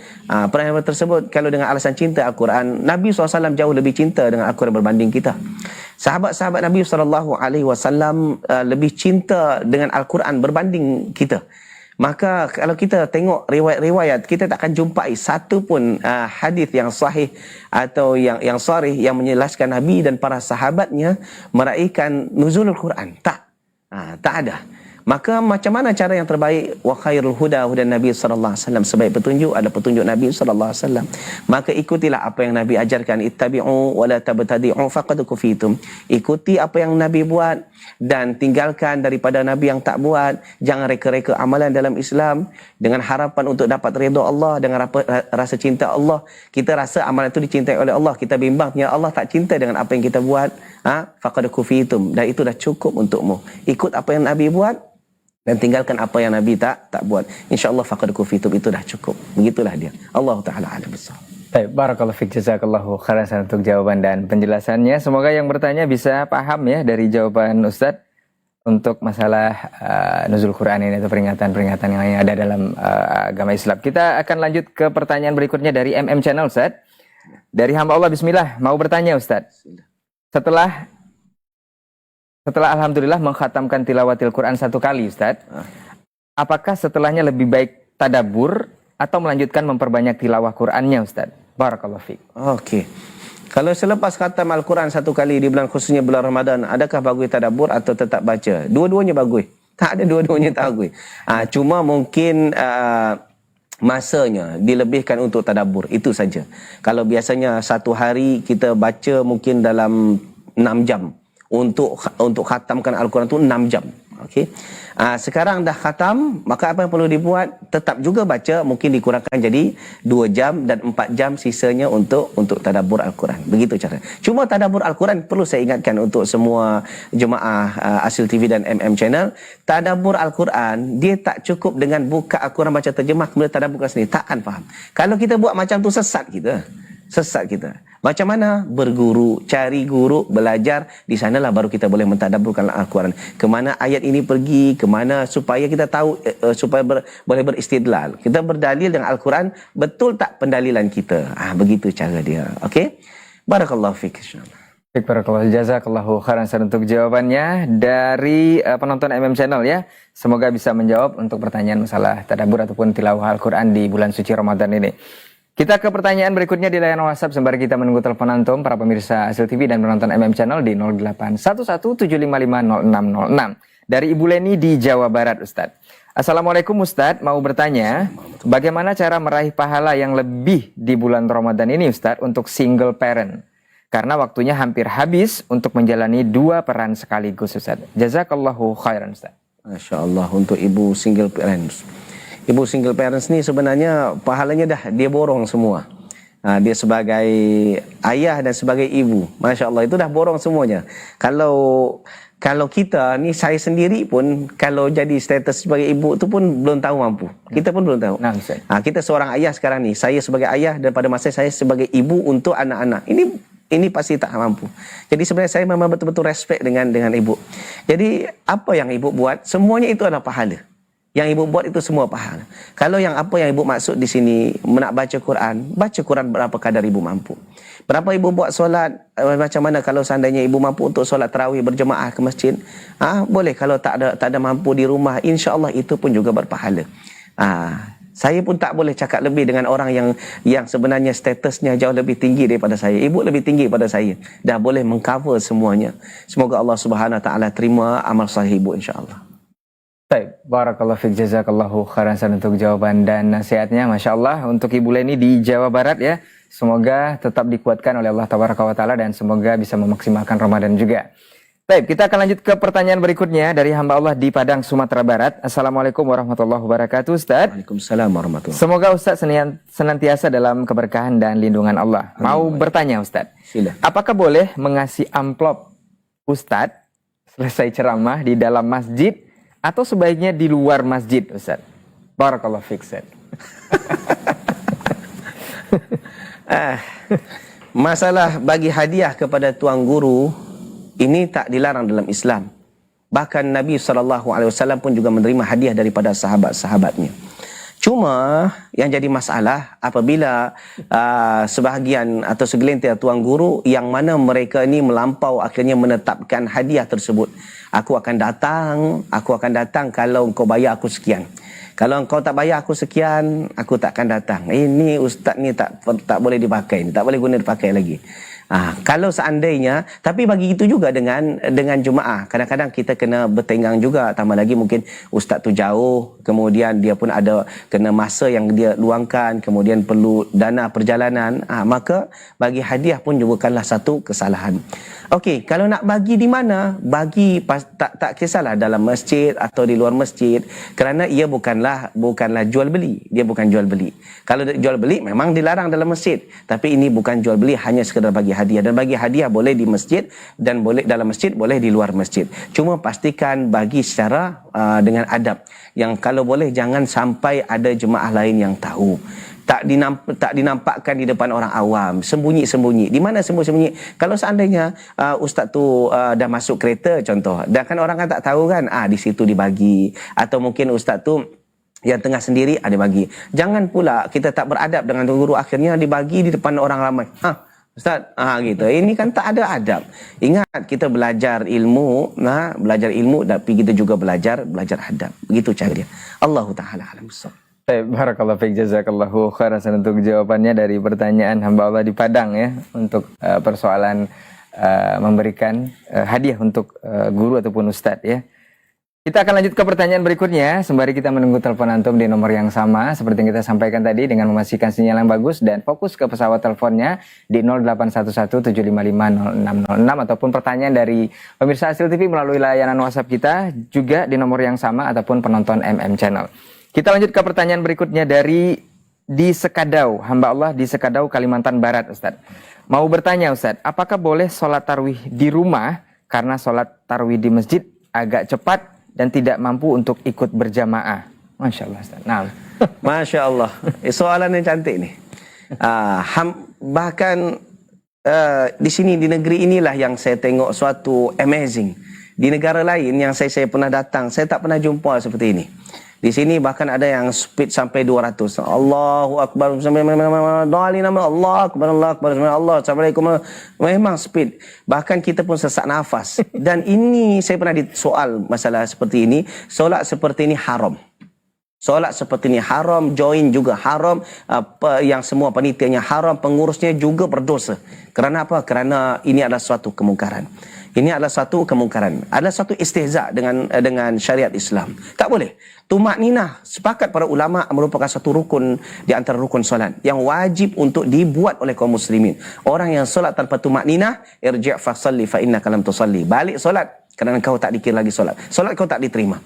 kalau dengan alasan cinta Al-Quran, Nabi SAW jauh lebih cinta dengan Al-Quran berbanding kita. Sahabat-sahabat Nabi SAW lebih cinta dengan Al-Quran berbanding kita. Maka kalau kita tengok riwayat-riwayat, kita tak akan jumpai satu pun hadis yang sahih atau yang sharih yang menjelaskan Nabi dan para sahabatnya meraihkan nuzulul Quran. Tak ada. Maka macam mana cara yang terbaik? Wa khairul huda hudan Nabi sallallahu alaihi wasallam. Sebaik petunjuk adalah petunjuk Nabi sallallahu alaihi wasallam. Maka ikutilah apa yang Nabi ajarkan. Ittabi'u wa la tabtadi'u faqad kufitum. Ikuti apa yang Nabi buat dan tinggalkan daripada Nabi yang tak buat. Jangan reka-reka amalan dalam Islam dengan harapan untuk dapat redha Allah, dengan rasa cinta Allah. Kita rasa amalan itu dicintai oleh Allah, kita bimbang ya Allah tak cinta dengan apa yang kita buat. Faqad kufitum. Dan itu dah cukup untukmu. Ikut apa yang Nabi buat dan tinggalkan apa yang Nabi tak buat. InsyaAllah faqad kufitum, itu dah cukup. Begitulah dia. Allah Ta'ala a'lam bissawab. Baik, barakallahu fiik, jazakallahu khairan untuk jawaban dan penjelasannya. Semoga yang bertanya bisa paham ya dari jawaban Ustadz untuk masalah nuzul Quran ini atau peringatan-peringatan yang ada dalam agama Islam. Kita akan lanjut ke pertanyaan berikutnya dari MM Channel, Ustadz. Dari hamba Allah, bismillah, mau bertanya Ustadz. Setelah alhamdulillah mengkhatamkan tilawatil Quran 1 kali, Ustadz, apakah setelahnya lebih baik tadabbur atau melanjutkan memperbanyak tilawah Qurannya, Ustadz? Barakallahu fiik. Okey. Kalau selepas khatam Al-Quran 1 kali di bulan, khususnya bulan Ramadan, adakah bagus tadabbur atau tetap baca? Dua-duanya bagus. Tak ada dua-duanya tak bagus. Cuma mungkin masanya dilebihkan untuk tadabbur, itu saja. Kalau biasanya satu hari kita baca mungkin dalam 6 jam. Untuk khatamkan Al-Quran itu 6 jam. Okey. Sekarang dah khatam, maka apa yang perlu dibuat? Tetap juga baca, mungkin dikurangkan jadi 2 jam dan 4 jam sisanya untuk tadabbur Al-Quran. Begitu cara. Cuma tadabbur Al-Quran perlu saya ingatkan untuk semua jemaah Asil TV dan MM Channel, tadabbur Al-Quran dia tak cukup dengan buka Al-Quran baca terjemah kemudian tadabbur sendiri, takkan faham. Kalau kita buat macam tu sesat kita. Macam mana? Berguru, cari guru, belajar. Di sanalah baru kita boleh mentadabburkan Al-Quran. Kemana ayat ini pergi, kemana, supaya kita tahu, supaya boleh beristidlal. Kita berdalil dengan Al-Quran, betul tak pendalilan kita? Begitu cara dia. Okey? Barakallahu fiik. Barakallahu, jazakallahu khairan untuk jawabannya dari penonton MM Channel ya. Semoga bisa menjawab untuk pertanyaan masalah tadabbur ataupun tilawah Al-Quran di bulan suci Ramadan ini. Kita ke pertanyaan berikutnya di layanan WhatsApp sembari kita menunggu telepon antum para pemirsa Asil TV dan penonton MM Channel di 0811755606. Dari Ibu Leni di Jawa Barat, Ustadz. Assalamualaikum Ustadz, mau bertanya, bagaimana cara meraih pahala yang lebih di bulan Ramadan ini Ustadz untuk single parent? Karena waktunya hampir habis untuk menjalani 2 peran sekaligus Ustadz. Jazakallahu khairan Ustadz. Masya Allah, untuk ibu single parents. Ibu single parents ni sebenarnya pahalanya dah dia borong semua. Dia sebagai ayah dan sebagai ibu. Masya Allah, itu dah borong semuanya. Kalau kita ni, saya sendiri pun kalau jadi status sebagai ibu tu pun belum tahu mampu. Kita pun belum tahu. Nah, Ustaz. Kita seorang ayah sekarang ni. Saya sebagai ayah dan pada masa saya sebagai ibu untuk anak-anak. Ini pasti tak mampu. Jadi sebenarnya saya memang betul-betul respect dengan ibu. Jadi apa yang ibu buat, semuanya itu adalah pahala. Yang ibu buat itu semua pahala. Kalau yang apa yang ibu maksud di sini, nak baca Quran berapa kadar ibu mampu. Berapa ibu buat solat, macam mana kalau seandainya ibu mampu untuk solat tarawih berjemaah ke masjid, boleh. Kalau tak ada mampu di rumah, insya-Allah itu pun juga berpahala. Saya pun tak boleh cakap lebih dengan orang yang sebenarnya statusnya jauh lebih tinggi daripada saya. Ibu lebih tinggi daripada saya. Dah boleh mengcover semuanya. Semoga Allah Subhanahu Wa Taala terima amal sahih ibu, insya-Allah. Baik, barakallahu fiik, jazakallahu khairan untuk jawaban dan nasihatnya. Masya Allah, untuk Ibu Leni di Jawa Barat ya, semoga tetap dikuatkan oleh Allah Tabaraka wa Ta'ala dan semoga bisa memaksimalkan Ramadan juga. Baik, kita akan lanjut ke pertanyaan berikutnya dari hamba Allah di Padang, Sumatera Barat. Assalamualaikum warahmatullahi wabarakatuh, Ustaz. Waalaikumsalam warahmatullahi wabarakatuh. Semoga Ustaz senantiasa dalam keberkahan dan lindungan Allah. Mau bertanya Ustaz, Sila. apakah boleh mengasih amplop Ustaz selesai ceramah di dalam masjid atau sebaiknya di luar masjid, Ustaz? Barakallahu fiik, Ustaz. Masalah bagi hadiah kepada tuan guru ini tak dilarang dalam Islam. Bahkan Nabi SAW pun juga menerima hadiah daripada sahabat-sahabatnya. Cuma yang jadi masalah apabila sebahagian atau segelintir tuan guru yang mana mereka ini melampau akhirnya menetapkan hadiah tersebut. Aku akan datang kalau engkau bayar aku sekian. Kalau engkau tak bayar aku sekian, aku tak akan datang. Ini ustaz ni tak boleh dipakai, tak boleh guna dipakai lagi. Kalau seandainya, tapi bagi itu juga dengan jemaah. Kadang-kadang kita kena bertenggang juga, tambah lagi mungkin ustaz tu jauh, kemudian dia pun ada kena masa yang dia luangkan, kemudian perlu dana perjalanan, maka bagi hadiah pun juga bukanlah satu kesalahan. Okey, kalau nak bagi di mana, bagi tak kisahlah dalam masjid atau di luar masjid, kerana ia bukanlah jual beli. Dia bukan jual beli. Kalau jual beli memang dilarang dalam masjid, tapi ini bukan jual beli, hanya sekadar bagi hadiah. Dan bagi hadiah boleh di masjid dan boleh dalam masjid, boleh di luar masjid. Cuma pastikan bagi secara dengan adab. Yang kalau boleh jangan sampai ada jemaah lain yang tahu. Tak dinampakkan di depan orang awam, sembunyi-sembunyi. Di mana sembunyi-sembunyi? Kalau seandainya ustaz tu dah masuk kereta contoh, dan kan orang kan tak tahu kan, di situ dibagi. Atau mungkin ustaz tu yang tengah sendiri ada bagi. Jangan pula kita tak beradab dengan guru, akhirnya dibagi di depan orang ramai. Ustaz, gitu. Ini kan tak ada adab. Ingat, kita belajar ilmu, tapi kita juga belajar adab. Begitu cara dia. Allahu Ta'ala alam. Barakallahu fiik, jazakallahu khairan untuk jawabannya dari pertanyaan hamba Allah di Padang ya, untuk persoalan memberikan hadiah untuk guru ataupun ustadz ya. Kita akan lanjut ke pertanyaan berikutnya sembari kita menunggu telepon antum di nomor yang sama seperti yang kita sampaikan tadi, dengan memastikan sinyal yang bagus dan fokus ke pesawat teleponnya di 0811-755-0606 ataupun pertanyaan dari pemirsa Asil TV melalui layanan WhatsApp kita juga di nomor yang sama ataupun penonton MM Channel. Kita lanjut ke pertanyaan berikutnya dari di Sekadau, hamba Allah di Sekadau, Kalimantan Barat, Ustadz. Mau bertanya Ustadz, apakah boleh sholat tarawih di rumah karena sholat tarawih di masjid agak cepat dan tidak mampu untuk ikut berjamaah? Masya Allah, Ustaz. Nah. Masya Allah. Soalan yang cantik ni. Bahkan di sini, di negeri inilah yang saya tengok suatu amazing. Di negara lain yang saya pernah datang, saya tak pernah jumpa seperti ini. Di sini bahkan ada yang speed sampai 200. Allahu Akbar. Allah Akbar. Assalamualaikum. Memang speed. Bahkan kita pun sesak nafas. Dan ini saya pernah disoal masalah seperti ini. Solat seperti ini haram. Solat seperti ini haram, join juga haram, yang semua panitianya haram, pengurusnya juga berdosa. Kerana apa? Kerana ini adalah suatu kemungkaran. Ini adalah satu kemungkaran, adalah satu istihza dengan syariat Islam. Tak boleh. Tumak ninah, sepakat para ulama, merupakan satu rukun di antara rukun solat yang wajib untuk dibuat oleh kaum muslimin. Orang yang solat tanpa tumak ninah, irji' fasalli fa innaka lam tusalli. Balik solat kerana kau tak dikira lagi solat. Solat kau tak diterima.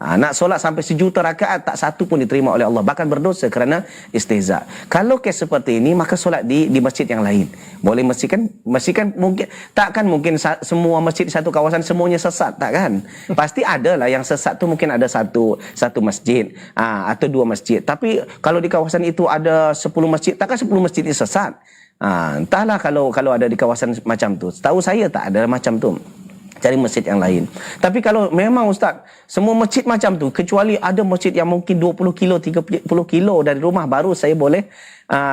Nak solat sampai 1 juta rakaat, tak satu pun diterima oleh Allah. Bahkan berdosa kerana istihza. Kalau kes seperti ini, maka solat di masjid yang lain. Boleh masjid kan mungkin, takkan mungkin semua masjid di satu kawasan semuanya sesat, tak kan? Pasti ada lah yang sesat tu, mungkin ada satu masjid atau 2 masjid. Tapi kalau di kawasan itu ada 10 masjid, takkan 10 masjid ini sesat? Entahlah kalau ada di kawasan macam tu. Tahu saya tak ada macam tu. Cari masjid yang lain. Tapi kalau memang Ustaz, semua masjid macam tu, kecuali ada masjid yang mungkin 20 kilo, 30 kilo dari rumah, baru saya boleh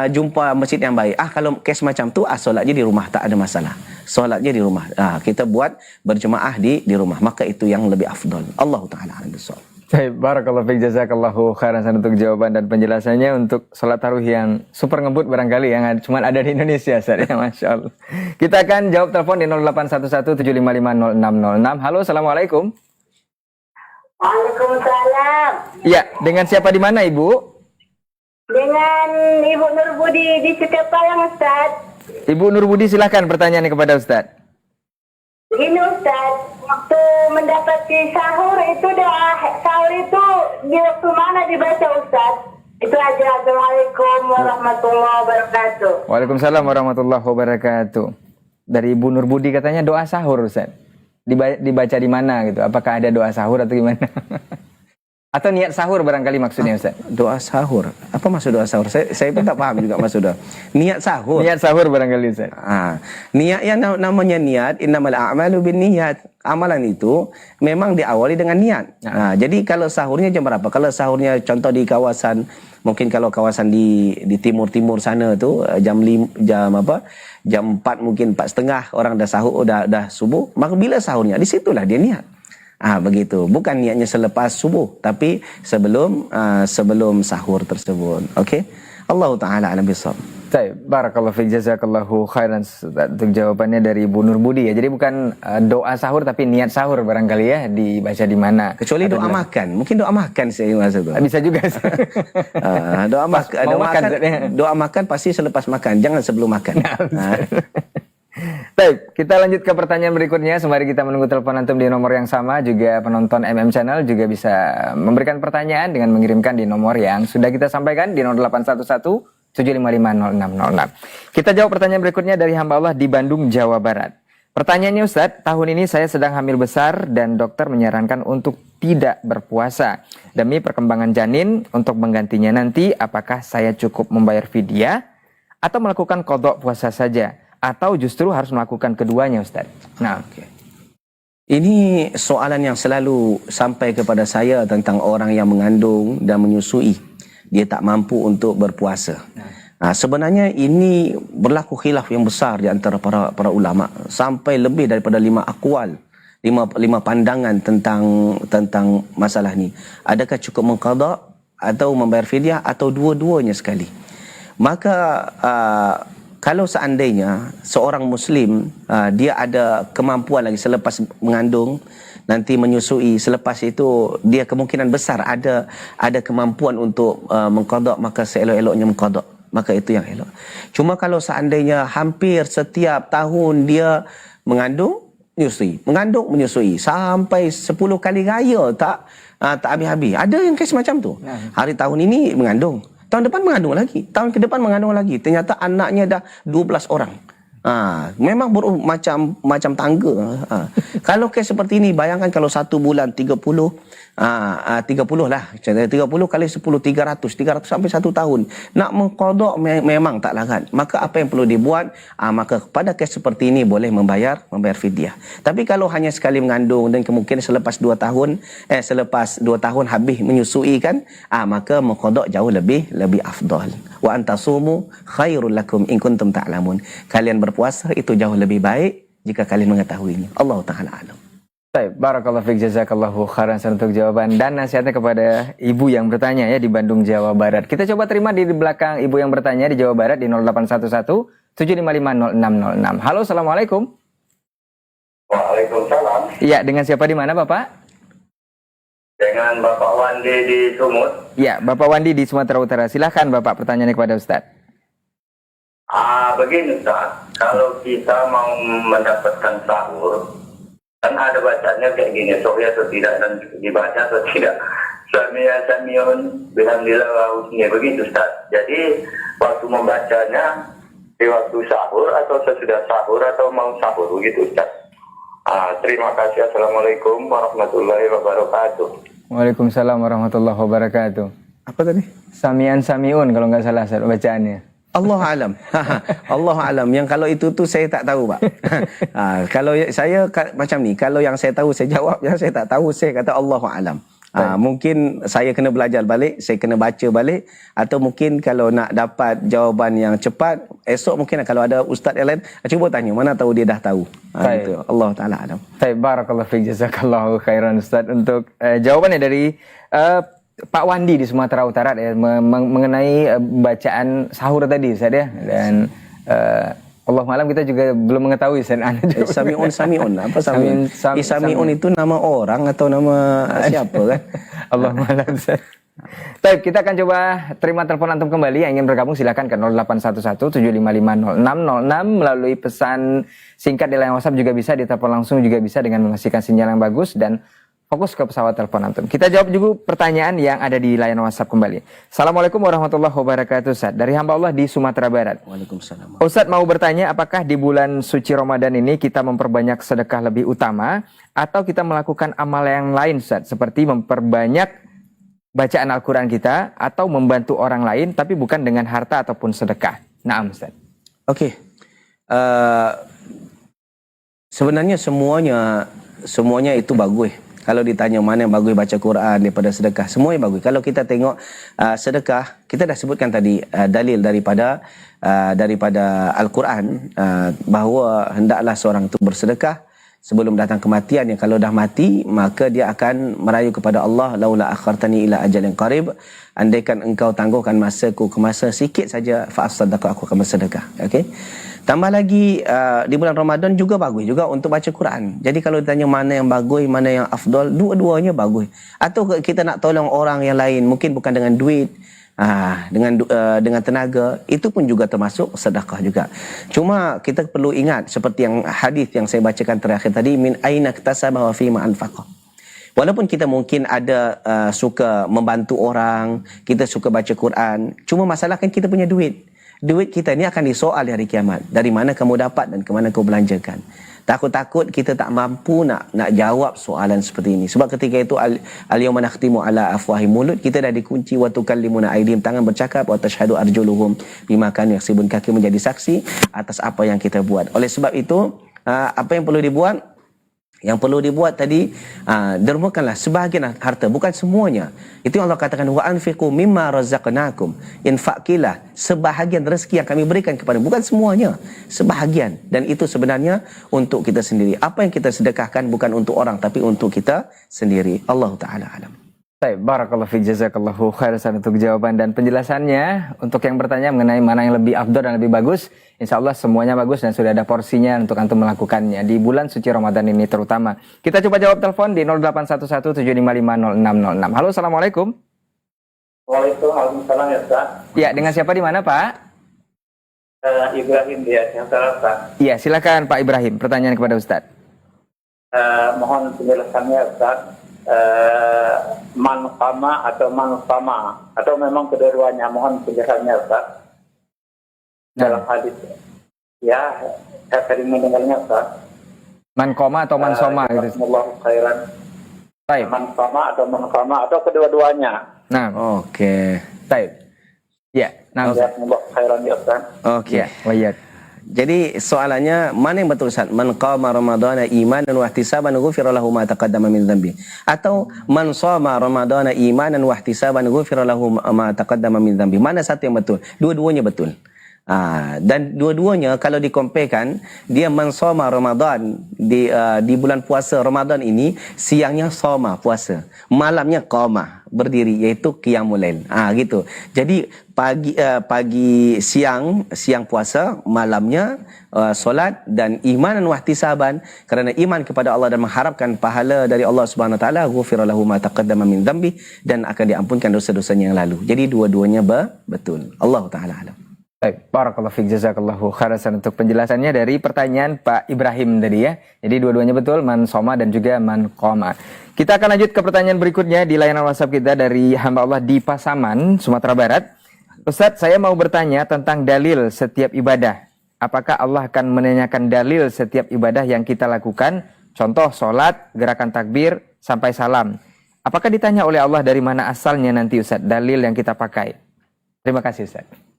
jumpa masjid yang baik. Kalau kes macam tu, solat je di rumah, tak ada masalah. Solat je di rumah. Kita buat berjemaah di rumah. Maka itu yang lebih afdal. Allah Ta'ala a'lam bissawab. Baik, barakallahu fiik, jazakallahu khairan untuk jawaban dan penjelasannya untuk sholat tarawih yang super ngebut barangkali yang cuma ada di Indonesia, Ustaz, ya, Masya Allah. Kita akan jawab telepon di 0811755606. Halo, Assalamualaikum. Waalaikumsalam. Ya, dengan siapa di mana, Ibu? Dengan Ibu Nurbudi di Cikapalang, Ustaz. Ibu Nurbudi, silahkan pertanyaannya kepada Ustaz. Ini Ustaz, waktu mendapati sahur itu di waktu mana dibaca Ustaz? Itu aja. Assalamualaikum warahmatullahi wabarakatuh. Waalaikumsalam warahmatullahi wabarakatuh. Dari Ibu Nurbudi katanya doa sahur, Ustaz. Dibaca di mana gitu? Apakah ada doa sahur atau gimana? Atau niat sahur barangkali maksudnya, Ustaz? Doa sahur. Apa maksud doa sahur? Saya pun tak paham juga maksud doa. Niat sahur. Niat sahur barangkali, Ustaz. Niat yang namanya niat, innamal a'malu binniyat. Amalan itu memang diawali dengan niat. Jadi kalau sahurnya jam berapa? Kalau sahurnya contoh di kawasan, mungkin kalau kawasan di timur-timur sana tu jam 4 mungkin 4:30 orang dah sahur, dah subuh. Maka bila sahurnya? Di situlah dia niat. Begitu. Bukan niatnya selepas subuh, tapi sebelum sahur tersebut. Okey. Allah Ta'ala a'lam bissawab. Baik, barakallahu fiik, jazakallahu khairan untuk jawabannya dari Ibu Nurbudi ya. Jadi bukan doa sahur tapi niat sahur barangkali ya, dibaca di mana. Kecuali doa makan. Mungkin doa makan saya rasa tu. Bisa juga. Doa makan pasti selepas makan, jangan sebelum makan. Baik, kita lanjut ke pertanyaan berikutnya. Sembari kita menunggu telepon antum di nomor yang sama, juga penonton MM Channel juga bisa memberikan pertanyaan dengan mengirimkan di nomor yang sudah kita sampaikan di 0811755606. Kita jawab pertanyaan berikutnya dari hamba Allah di Bandung, Jawa Barat. Pertanyaannya, Ustadz, tahun ini saya sedang hamil besar dan dokter menyarankan untuk tidak berpuasa demi perkembangan janin. Untuk menggantinya nanti, apakah saya cukup membayar fidyah atau melakukan qadha puasa saja? Atau justru harus melakukan keduanya, Ustaz? Ini soalan yang selalu sampai kepada saya tentang orang yang mengandung dan menyusui. Dia tak mampu untuk berpuasa. Sebenarnya ini berlaku khilaf yang besar di antara para ulama. Sampai lebih daripada 5 akwal, 5 pandangan tentang masalah ni. Adakah cukup mengqadha atau membayar fidyah atau dua-duanya sekali? Maka kalau seandainya seorang Muslim dia ada kemampuan lagi selepas mengandung, nanti menyusui, selepas itu dia kemungkinan besar ada kemampuan untuk mengqadha, maka seelok-eloknya mengqadha. Maka itu yang elok. Cuma kalau seandainya hampir setiap tahun dia mengandung, menyusui sampai 10 kali raya tak habis-habis. Ada yang kes macam tu. Hari tahun ini mengandung, tahun depan mengandung lagi, tahun ke depan mengandung lagi. Ternyata anaknya dah 12 orang. Memang macam tangga. Kalau kes seperti ini, bayangkan kalau 1 bulan 30 lah. 30 kali 10, 300 sampai 1 tahun. Nak mengqadha memang tak larat. Maka apa yang perlu dibuat? Maka pada kes seperti ini boleh membayar fidyah. Tapi kalau hanya sekali mengandung dan kemungkinan selepas 2 tahun habis menyusui kan, maka mengqadha jauh lebih afdal. Wa antasumu khairul lakum in kuntum ta'lamun. Kalian berpuasa itu jauh lebih baik jika kalian mengetahuinya. Allah Ta'ala alam. Baik, barakallahu fiik, jazakallahu khairan untuk jawaban dan nasihatnya kepada ibu yang bertanya ya di Bandung, Jawa Barat. Kita coba terima di belakang ibu yang bertanya di Jawa Barat di 0811 7550606. Halo, Assalamualaikum. Waalaikumsalam Waalaikumsalam. Iya, dengan siapa di mana Bapak? Dengan Bapak Wandi di Sumut. Iya, Bapak Wandi di Sumatera Utara. Silahkan Bapak pertanyaannya kepada Ustadz. Begini Ustaz, kalau kita mau mendapatkan sahur, kan ada bacanya kayak gini, sahur atau tidak, dan dibaca atau tidak. Samia samiun bihamdillah wa husni, begitu Ustaz. Jadi waktu membacanya di waktu sahur atau sesudah sahur atau mau sahur, begitu Ustaz. Terima kasih. Assalamualaikum warahmatullahi wabarakatuh. Waalaikumsalam warahmatullahi wabarakatuh. Apa tadi? Samian samiun kalau nggak salah Ustadz bacaannya. Allah alam. Allah alam. Yang kalau itu tu saya tak tahu, Pak. Kalau saya macam ni, kalau yang saya tahu saya jawab, yang saya tak tahu saya kata Allah alam. Mungkin saya kena belajar balik, saya kena baca balik, atau mungkin kalau nak dapat jawapan yang cepat, esok mungkin kalau ada ustaz yang lain, cuba tanya, mana tahu dia dah tahu. Itu Allah Taala alam. Baik, barakallahu fiik, jazakallahu khairan Ustaz untuk jawabannya dari Pak Wandi di Sumatera Utara ya, mengenai bacaan sahur tadi Ustaz ya. Dan Allah malam kita juga belum mengetahui Ustaz. Samiun apa Samiun? Samiun itu nama orang atau nama siapa kan? Allah malam Ustaz. Baik, kita akan coba terima telepon antum kembali. Yang ingin bergabung silakan ke 0811 755 0606 melalui pesan singkat di layar WhatsApp juga bisa, ditelepon langsung juga bisa dengan menghasilkan sinyal yang bagus dan fokus ke pesawat telepon antum. Kita jawab juga pertanyaan yang ada di layar WhatsApp kembali. Assalamualaikum warahmatullahi wabarakatuh Ustaz. Dari hamba Allah di Sumatera Barat. Waalaikumsalam. Ustaz mau bertanya, apakah di bulan suci Ramadan ini kita memperbanyak sedekah lebih utama atau kita melakukan amal yang lain Ustaz, seperti memperbanyak bacaan Al-Quran kita atau membantu orang lain tapi bukan dengan harta ataupun sedekah. Naam Ustaz. Okey. Sebenarnya semuanya itu bagus. Kalau ditanya mana yang bagus baca Quran daripada sedekah, semuanya bagus. Kalau kita tengok sedekah, kita dah sebutkan tadi dalil daripada Al-Quran bahawa hendaklah seorang itu bersedekah sebelum datang kematian, yang kalau dah mati maka dia akan merayu kepada Allah, laula akhartani ila ajalin qarib, andaikan engkau tangguhkan masaku ke masa sikit saja, fa asaddaqa, aku akan bersedekah. Okey. Tambah lagi di bulan Ramadan juga bagus juga untuk baca Quran. Jadi kalau ditanya mana yang bagus, mana yang afdal, dua-duanya bagus. Atau kita nak tolong orang yang lain, mungkin bukan dengan duit, dengan tenaga, itu pun juga termasuk sedekah juga. Cuma kita perlu ingat seperti yang hadis yang saya bacakan terakhir tadi, min aina iktasaba wa fi ma anfaqa. Walaupun kita mungkin ada suka membantu orang, kita suka baca Quran, cuma masalah kan kita punya duit. Duit kita ni akan disoal di hari kiamat. Dari mana kamu dapat dan ke mana kau belanjakan. Takut-takut kita tak mampu nak jawab soalan seperti ini. Sebab ketika itu al-yawma nakhtimu ala afwahim, mulut kita dah dikunci, wa tukallimuna aydihim, tangan bercakap, wa tashhadu arjuluhum bima kanu yaksibun, kaki menjadi saksi atas apa yang kita buat. Oleh sebab itu apa yang perlu dibuat? Yang perlu dibuat tadi, dermakanlah sebahagian harta, bukan semuanya. Itu yang Allah katakan, wa anfiqu mimma razaqnakum, infakilah sebahagian rezeki yang kami berikan kepada, bukan semuanya, sebahagian. Dan itu sebenarnya untuk kita sendiri. Apa yang kita sedekahkan bukan untuk orang, tapi untuk kita sendiri. Allah Ta'ala alam. Baik, barakallahu fiik, jazakallahu khairan untuk jawaban dan penjelasannya. Untuk yang bertanya mengenai mana yang lebih afdal dan lebih bagus, insya Allah semuanya bagus dan sudah ada porsinya untuk antum melakukannya di bulan suci Ramadan ini terutama. Kita coba jawab telepon di 0811 755 0606. Halo, assalamualaikum. Waalaikumsalam ya Ustaz. Ya, dengan siapa di mana Pak? Ibrahim di Aceh Utara Ustaz. Iya, silakan Pak Ibrahim, pertanyaan kepada Ustaz. Mohon penjelasannya Ustaz. Man qama atau man qama, atau memang kedua-duanya, mohon penjelasannya Ustaz. Dalam hadis ya, saya sering mendengarnya Ustaz. Man qama atau man soma gitu. Allahu khairan. Baik. Man qama atau man qama atau kedua-duanya. Nah, Okey. baik. Ya, nah Ustaz. Allahu khairan ya Ustaz. Okey. Ya, wayat. Jadi soalannya, mana yang betul Ustaz? Man qama ramadhana imanan wa ihtisaban ghufira lahu ma taqaddama min dhanbi, atau man shama ramadhana imanan wa ihtisaban ghufira lahu ma taqaddama min dhanbi? Mana satu yang betul? Dua-duanya betul. Dan dua-duanya kalau dikomparekan, dia man shama Ramadan di bulan puasa Ramadan ini, siangnya shama puasa, malamnya qama berdiri, iaitu qiyamul lail. Gitu. Jadi siang puasa, malamnya solat, dan imanan wa ihtisaban, kerana iman kepada Allah dan mengharapkan pahala dari Allah Subhanahu wa taala, ghufira lahu ma taqaddama min dhanbi, dan akan diampunkan dosa-dosanya yang lalu. Jadi dua-duanya betul. Allah taala alam. Baik, barakallahu fiik, jazakallahu khairan untuk penjelasannya dari pertanyaan Pak Ibrahim tadi ya. Jadi dua-duanya betul, man soma dan juga man qoma. Kita akan lanjut ke pertanyaan berikutnya di layanan WhatsApp kita dari hamba Allah di Pasaman, Sumatera Barat. Ustadz, saya mau bertanya tentang dalil setiap ibadah. Apakah Allah akan menanyakan dalil setiap ibadah yang kita lakukan? Contoh sholat, gerakan takbir, sampai salam. Apakah ditanya oleh Allah dari mana asalnya nanti Ustadz dalil yang kita pakai? Terima kasih Ustadz.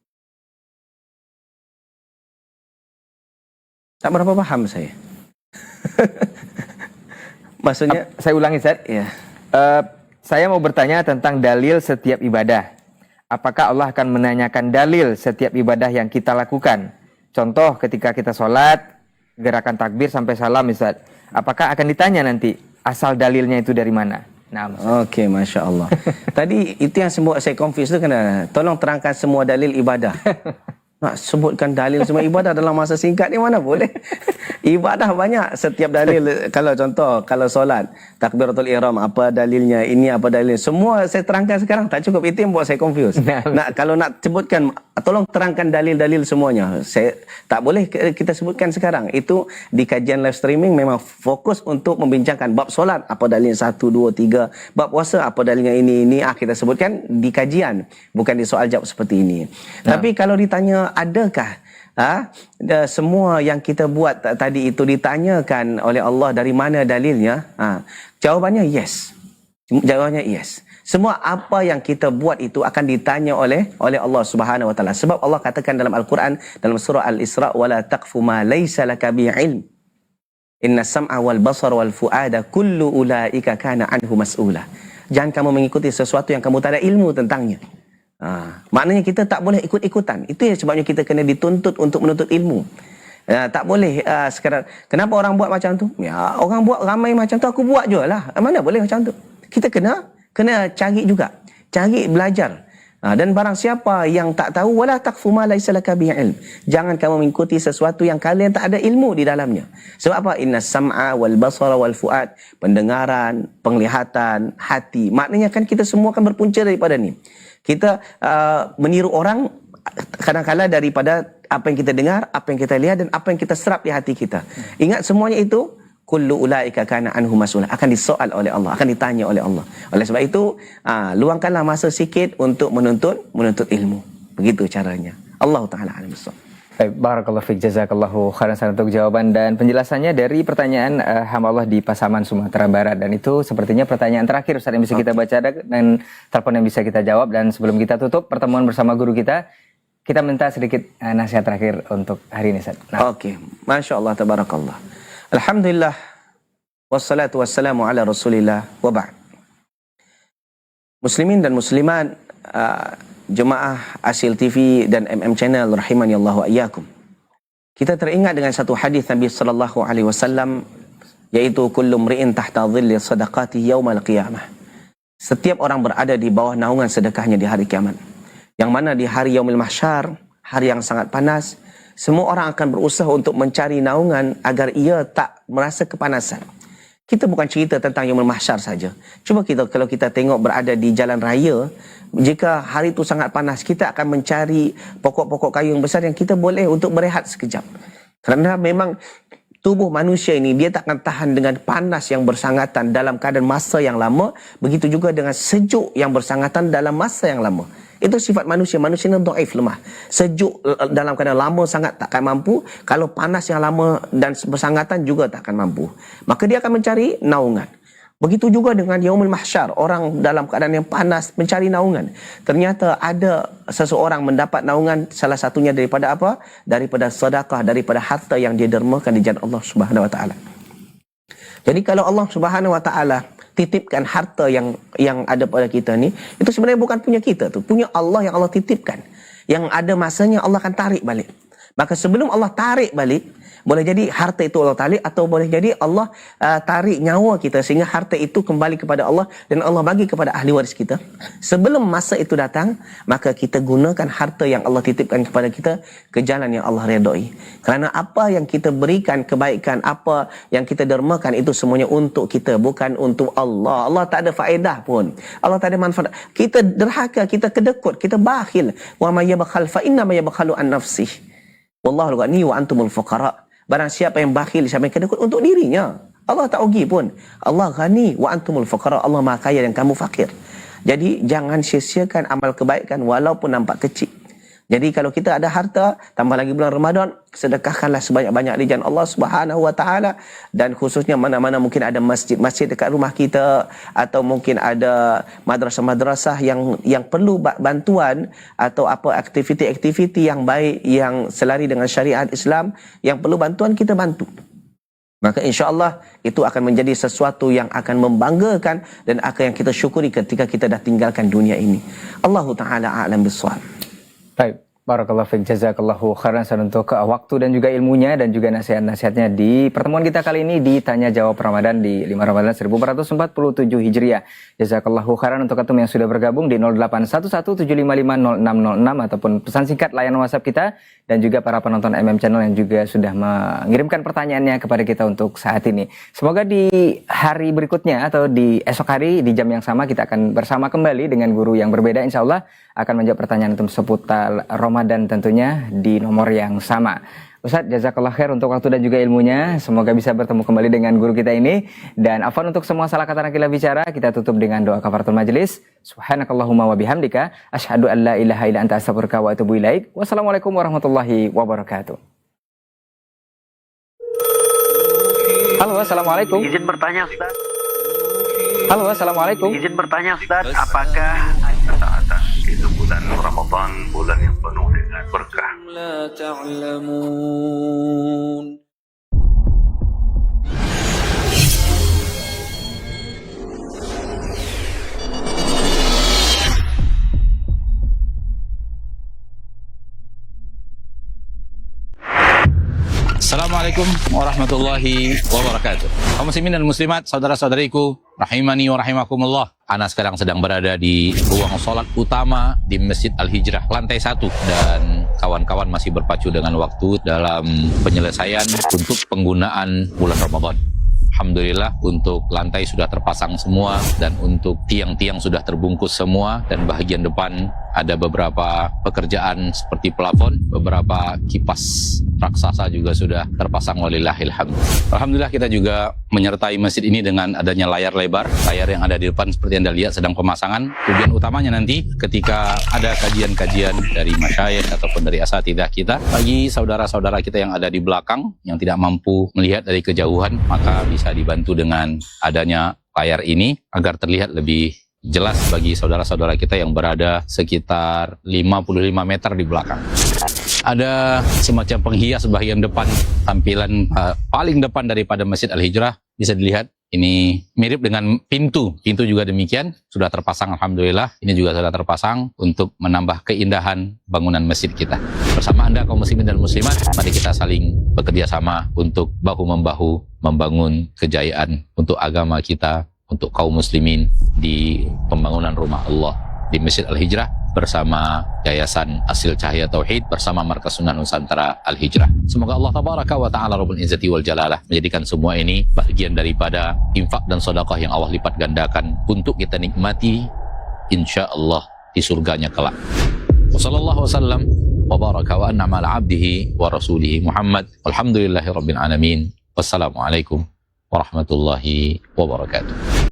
Tak berapa paham saya. Maksudnya, saya ulangi Ustaz. ya. Saya mau bertanya tentang dalil setiap ibadah. Apakah Allah akan menanyakan dalil setiap ibadah yang kita lakukan? Contoh ketika kita sholat, gerakan takbir sampai salam Ustaz. Apakah akan ditanya nanti asal dalilnya itu dari mana? Nah, Okey, Masya Allah. Tadi itu yang saya confuse tu kena. Tolong terangkan semua dalil ibadah. Nak sebutkan dalil semua ibadah dalam masa singkat ni mana boleh. Ibadah banyak, setiap dalil. Kalau contoh, kalau solat, takbiratul ihram, apa dalilnya, ini apa dalilnya, semua saya terangkan sekarang tak cukup. Itu yang buat saya confuse. Kalau nak sebutkan, tolong terangkan dalil-dalil semuanya. Saya tak boleh kita sebutkan sekarang. Itu di kajian live streaming memang fokus untuk membincangkan bab solat, apa dalilnya 1, 2, 3, bab puasa, apa dalilnya ini kita sebutkan di kajian, bukan di soal jawab seperti ini. Tapi kalau ditanya adakah semua yang kita buat tadi itu ditanyakan oleh Allah dari mana dalilnya? Jawabannya yes. Jawabannya yes. Semua apa yang kita buat itu akan ditanya oleh Allah Subhanahu wa taala. Sebab Allah katakan dalam Al-Quran dalam surah Al-Isra, wala taqfu ma laysa laka bi'ilm. Inna sam'a wal basara wal fuada kullu ulaika kana anhu mas'ula. Jangan kamu mengikuti sesuatu yang kamu tak ada ilmu tentangnya. Maknanya kita tak boleh ikut-ikutan. Itu yang sebabnya kita kena dituntut untuk menuntut ilmu. Tak boleh sekarang kenapa orang buat macam tu? Ya, orang buat ramai macam tu, aku buat jugalah. Mana boleh macam tu? Kita kena cari juga. Cari, belajar. Dan barang siapa yang tak tahu, wala taqfu ma laysa laka bihi ilm. Jangan kamu mengikuti sesuatu yang kalian tak ada ilmu di dalamnya. Sebab apa? Inna sam'a wal basara wal fuad. Pendengaran, penglihatan, hati. Maknanya kan kita semua akan berpunca daripada ni. Kita meniru orang kadang-kadang daripada apa yang kita dengar, apa yang kita lihat, dan apa yang kita serap di hati kita. Ingat semuanya itu, kullu ulaika kana anhu mas'ula, akan disoal oleh Allah, akan ditanya oleh Allah. Oleh sebab itu, luangkanlah masa sikit untuk menuntut ilmu. Begitu caranya. Allah Ta'ala alam bissawab. Baik, barakallahu fiik, jazakallahu khairan untuk jawaban dan penjelasannya dari pertanyaan hamba Allah di Pasaman, Sumatera Barat. Dan itu sepertinya pertanyaan terakhir Ustaz yang bisa kita baca dan telepon yang bisa kita jawab. Dan sebelum kita tutup pertemuan bersama guru kita minta sedikit nasihat terakhir untuk hari ini Ustaz. Okey, Masya Allah, tabarakallah. Alhamdulillah, wassalatu wassalamu ala rasulillah, wa ba'd. Muslimin dan muslimat, jemaah Asil TV dan MM Channel rahimani Allah wa iyyakum. Kita teringat dengan satu hadis Nabi sallallahu alaihi wasallam, yaitu kullu mri'in tahta dhilli sadaqatihi yaumal qiyamah. Setiap orang berada di bawah naungan sedekahnya di hari kiamat. Yang mana di hari yaumil mahsyar, hari yang sangat panas, semua orang akan berusaha untuk mencari naungan agar ia tak merasa kepanasan. Kita bukan cerita tentang yaumul mahsyar saja. Cuba kalau kita tengok berada di jalan raya, jika hari itu sangat panas, kita akan mencari pokok-pokok kayu yang besar yang kita boleh untuk berehat sekejap. Kerana memang tubuh manusia ini, dia tak akan tahan dengan panas yang bersangatan dalam keadaan masa yang lama. Begitu juga dengan sejuk yang bersangatan dalam masa yang lama. Itu sifat manusia. Manusia ini dhaif, lemah. Sejuk dalam keadaan lama sangat tak akan mampu. Kalau panas yang lama dan bersangatan juga tak akan mampu. Maka dia akan mencari naungan. Begitu juga dengan yaumul mahsyar. Orang dalam keadaan yang panas mencari naungan. Ternyata ada seseorang mendapat naungan, salah satunya daripada apa? Daripada sedekah, daripada harta yang dia dermakan di jalan Allah Subhanahu wa taala. Jadi kalau Allah Subhanahu wa taala titipkan harta yang ada pada kita ni, itu sebenarnya bukan punya kita tu, punya Allah yang Allah titipkan. Yang ada masanya Allah akan tarik balik. Maka sebelum Allah tarik balik, Boleh jadi harta itu Allah tarik, atau boleh jadi Allah tarik nyawa kita sehingga harta itu kembali kepada Allah dan Allah bagi kepada ahli waris kita. Sebelum masa itu datang, maka kita gunakan harta yang Allah titipkan kepada kita ke jalan yang Allah redai. Kerana apa yang kita berikan kebaikan, apa yang kita dermakan, itu semuanya untuk kita, bukan untuk Allah. Allah tak ada faedah pun. Allah tak ada manfaat. Kita derhaka, kita kedekut, kita bakhil. Wa may yabkhal fa inna may yabkhalu an nafsihi. Wallahu ghani wa antumul fuqara. Barang siapa yang bakhil, siapa yang kedekut, untuk dirinya. Allah tak rugi pun. Allah ghani wa antumul fuqara. Allah Maha Kaya dan kamu fakir. Jadi jangan sia-siakan amal kebaikan walaupun nampak kecil. Jadi kalau kita ada harta, tambah lagi bulan Ramadan, sedekahkanlah sebanyak-banyak di jalan Allah Subhanahu wa taala, dan khususnya mana-mana mungkin ada masjid-masjid dekat rumah kita, atau mungkin ada madrasah-madrasah yang perlu bantuan, atau apa aktiviti-aktiviti yang baik yang selari dengan syariat Islam yang perlu bantuan, kita bantu. Maka insya-Allah itu akan menjadi sesuatu yang akan membanggakan dan akan yang kita syukuri ketika kita dah tinggalkan dunia ini. Allahu taala a'lam bissawab. Baik, barakallahu fiik, jazakallahu khairan untuk waktu dan juga ilmunya dan juga nasihat-nasihatnya di pertemuan kita kali ini di Tanya Jawab Ramadan di 5 Ramadan 1447 Hijriah. Jazakallahu khairan untuk antum yang sudah bergabung di 081175500606 ataupun pesan singkat layanan WhatsApp kita, dan juga para penonton Channel yang juga sudah mengirimkan pertanyaannya kepada kita untuk saat ini. Semoga di hari berikutnya atau di esok hari di jam yang sama kita akan bersama kembali dengan guru yang berbeda, insya Allah akan menjawab pertanyaan untuk seputar Ramadan tentunya di nomor yang sama. Ustaz, jazakallah khair untuk waktu dan juga ilmunya. Semoga bisa bertemu kembali dengan guru kita ini. Dan afwan untuk semua salah kata nakila bicara. Kita tutup dengan doa kafaratul majelis. Subhanakallahumma wa bihamdika asyhadu an la ilaha illa anta astaghfiruka wa atubu ilaik. Wassalamualaikum warahmatullahi wabarakatuh. Halo, assalamualaikum. Izin bertanya, Ustaz. Halo, assalamualaikum. Izin bertanya, Ustaz. Apakah ketaatan itu bulan Ramadan, bulan yang penuh dengan berkah? لا تعلمون. Assalamualaikum warahmatullahi wabarakatuh. Kaum muslimin dan muslimat, saudara-saudariku, rahimani wa rahimakumullah. Ana sekarang sedang berada di ruang sholat utama di Masjid Al-Hijrah, lantai 1. Dan kawan-kawan masih berpacu dengan waktu dalam penyelesaian untuk penggunaan bulan Ramadan. Alhamdulillah untuk lantai sudah terpasang semua, dan untuk tiang-tiang sudah terbungkus semua, dan bahagian depan ada beberapa pekerjaan seperti plafon, beberapa kipas raksasa juga sudah terpasang, walillahilhamd. Alhamdulillah kita juga menyertai masjid ini dengan adanya layar lebar. Layar yang ada di depan seperti Anda lihat sedang pemasangan. Tujuan utamanya nanti ketika ada kajian-kajian dari masyayikh ataupun dari asatidzah kita, bagi saudara-saudara kita yang ada di belakang yang tidak mampu melihat dari kejauhan, maka bisa dibantu dengan adanya layar ini agar terlihat lebih jelas bagi saudara-saudara kita yang berada sekitar 55 meter di belakang. Ada semacam penghias bagian depan, tampilan paling depan daripada Masjid Al-Hijrah. Bisa dilihat, ini mirip dengan pintu. Pintu juga demikian, sudah terpasang alhamdulillah. Ini juga sudah terpasang untuk menambah keindahan bangunan masjid kita. Bersama Anda kaum muslimin dan muslimat, mari kita saling bekerja sama untuk bahu-membahu membangun kejayaan untuk agama kita, untuk kaum muslimin di pembangunan rumah Allah di Masjid Al-Hijrah bersama Yayasan Hasil Cahaya Tauhid bersama Markas Sunnah Nusantara Al-Hijrah. Semoga Allah Tabaraka wa Ta'ala Rabbul Izzati wal Jalalah menjadikan semua ini bagian daripada infak dan sedekah yang Allah lipat gandakan untuk kita nikmati insyaallah di surganya kelak. Wassallallahu wasallam wa baraka wa an'ama ala abdihi wa rasulihi Muhammad. Alhamdulillahi rabbil alamin. Wassalamualaikum warahmatullahi wabarakatuh.